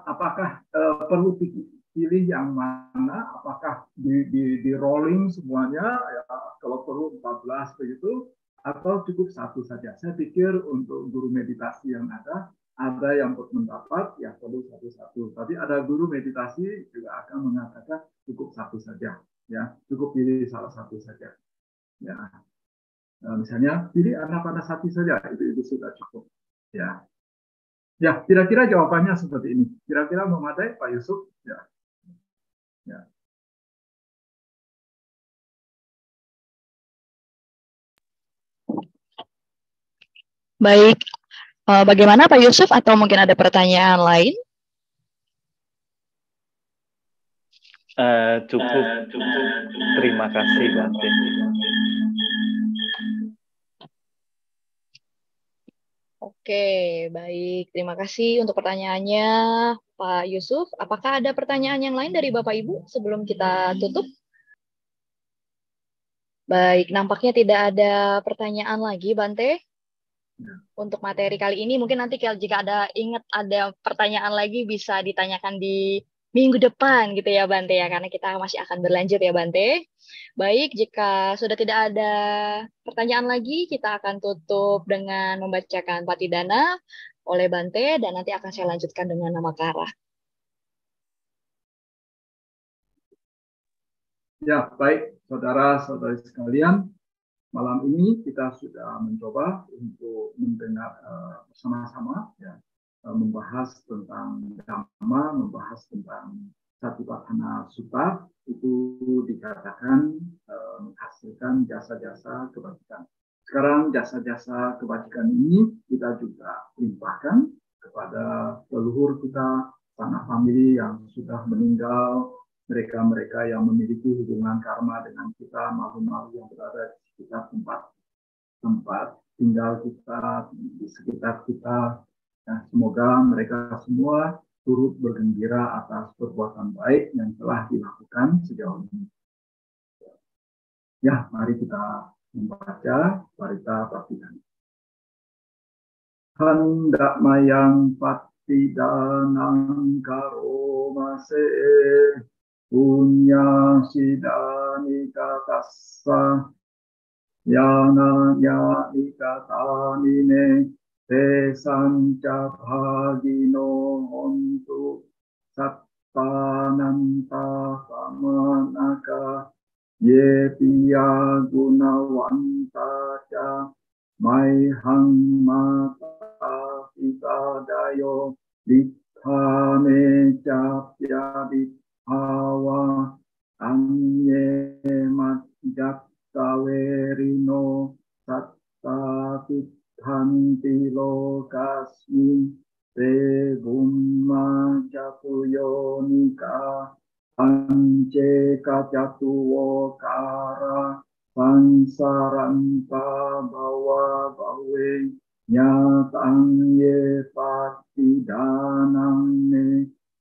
apakah perlu pilih yang mana, apakah di rolling semuanya, ya, kalau perlu 14 begitu, atau cukup satu saja. Saya pikir untuk guru meditasi yang ada yang mendapat, ya perlu satu-satu. Tapi ada guru meditasi juga akan mengatakan cukup satu saja, ya cukup pilih salah satu saja. Ya, misalnya pilih anak satu saja, itu sudah cukup. Ya, ya kira-kira jawabannya seperti ini. Kira-kira memadai, Pak Yusuf? Ya. Ya. Baik, bagaimana Pak Yusuf atau mungkin ada pertanyaan lain? Cukup. Terima kasih, Bante. Oke, baik. Terima kasih untuk pertanyaannya, Pak Yusuf. Apakah ada pertanyaan yang lain dari Bapak Ibu sebelum kita tutup? Baik, nampaknya tidak ada pertanyaan lagi, Bante. Untuk materi kali ini, mungkin nanti jika ingat ada pertanyaan lagi bisa ditanyakan di minggu depan gitu ya, Bante ya, karena kita masih akan berlanjut ya, Bante. Baik, jika sudah tidak ada pertanyaan lagi, kita akan tutup dengan membacakan Patidana oleh Bante, dan nanti akan saya lanjutkan dengan Namakara. Ya, baik saudara-saudari sekalian, malam ini kita sudah mencoba untuk mendengar bersama-sama, ya, membahas tentang Dhamma, membahas tentang Satipatthana Sutta, itu dikatakan menghasilkan jasa-jasa kebajikan. Sekarang jasa-jasa kebajikan ini kita juga limpahkan kepada leluhur kita, sanak famili yang sudah meninggal, mereka-mereka yang memiliki hubungan karma dengan kita, makhluk-makhluk yang berada di sekitar tempat tinggal kita, di sekitar kita. Nah, semoga mereka semua turut bergembira atas perbuatan baik yang telah dilakukan sejauh ini. Ya, mari kita membaca Parita Patidana. Hendak mayang patidanang karomase punya sidani katassa yana yani katanine te sanca bhagino hontu sattananta samanaka ye piya gunawanta ca maihang mata ibadayo dikhame capya Hawa anye majak kawerino satta tidhanti lokasmi te bumma japuyonika ance kacatuwo kara sansaranta bawa bawe nyatang ye patidanang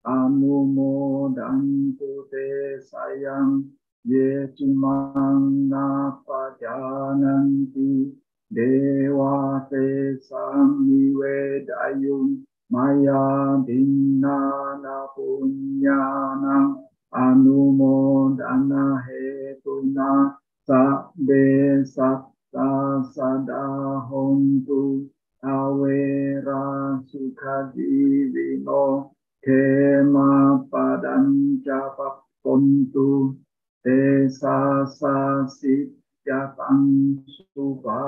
anumodantu te sayang ye cimangna pajananti dewa te samniwedayun maya dinana punyana anumodana hetuna sabbe satta sadahontu awera sukadivino kema padanca papontu desa sasitjatang suba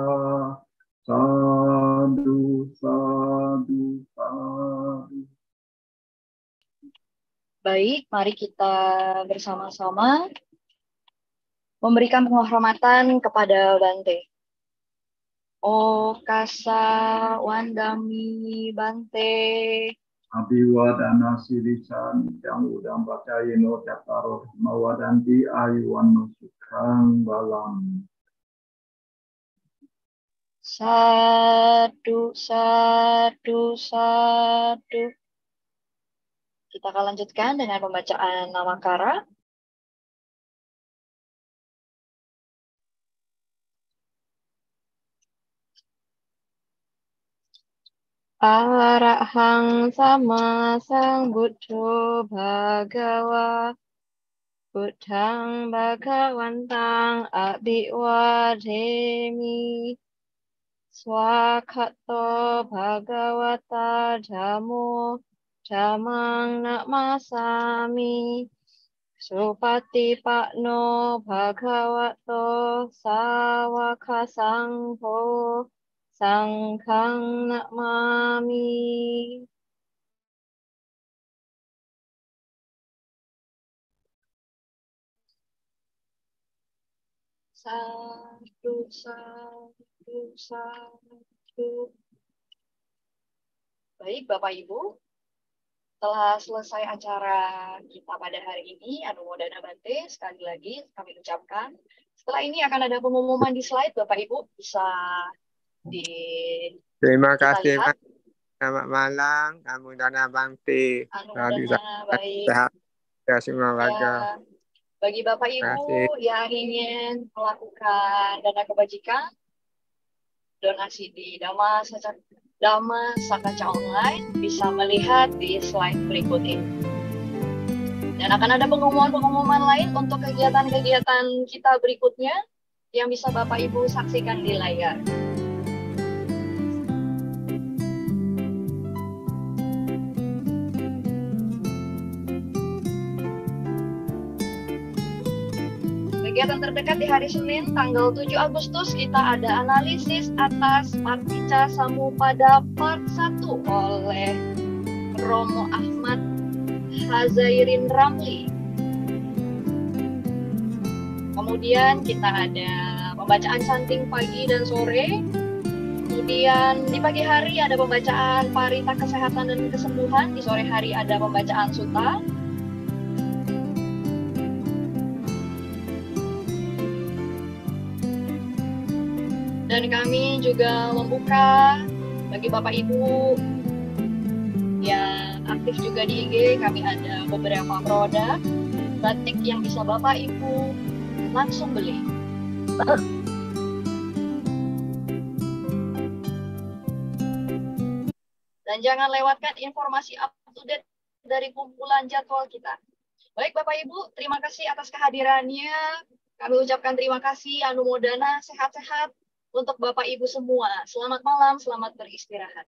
sadu sadu sadu. Baik, mari kita bersama-sama memberikan penghormatan kepada Bante. O Kasa Wandami Bante. Abiwadana sirisan yang udang pacayino cataro mawadanti ayuwano sukhang balam. Sadu, sadu, sadu. Kita akan lanjutkan dengan pembacaan Namakara. Arahang sama sang Buddho Bhagawa Buddhang Bhagawantang Abhiwademi Swakato Bhagavata Dhammo Dhammang Namasami Supatipakno Bhagavato Sawaka Sangho Sangkhang Namami. Satu, satu, satu. Baik, Bapak Ibu, telah selesai acara kita pada hari ini. Anumodana Bante, sekali lagi kami ucapkan. Setelah ini akan ada pengumuman di slide, Bapak Ibu bisa Terima kita kasih, lihat. Selamat malam, Anumodana Bante. Anumodana, baik. Sehat ya semua warga. Ya, bagi Bapak Ibu yang ingin melakukan dana kebajikan, donasi di Dhamma Sakaca Online bisa melihat di slide berikut ini. Dan akan ada pengumuman-pengumuman lain untuk kegiatan-kegiatan kita berikutnya yang bisa Bapak Ibu saksikan di layar. Kegiatan terdekat di hari Senin, tanggal 7 Agustus, kita ada analisis atas Partica Samuppada Part 1 oleh Romo Ahmad Hazairin Ramli. Kemudian kita ada pembacaan canting pagi dan sore. Kemudian di pagi hari ada pembacaan Parita Kesehatan dan Kesembuhan. Di sore hari ada pembacaan Sutta. Dan kami juga membuka bagi Bapak Ibu yang aktif juga di IG, kami ada beberapa produk batik yang bisa Bapak Ibu langsung beli. Dan jangan lewatkan informasi up-to-date dari kumpulan jadwal kita. Baik Bapak Ibu, terima kasih atas kehadirannya. Kami ucapkan terima kasih, Anumodana, sehat-sehat untuk Bapak Ibu semua. Selamat malam, selamat beristirahat.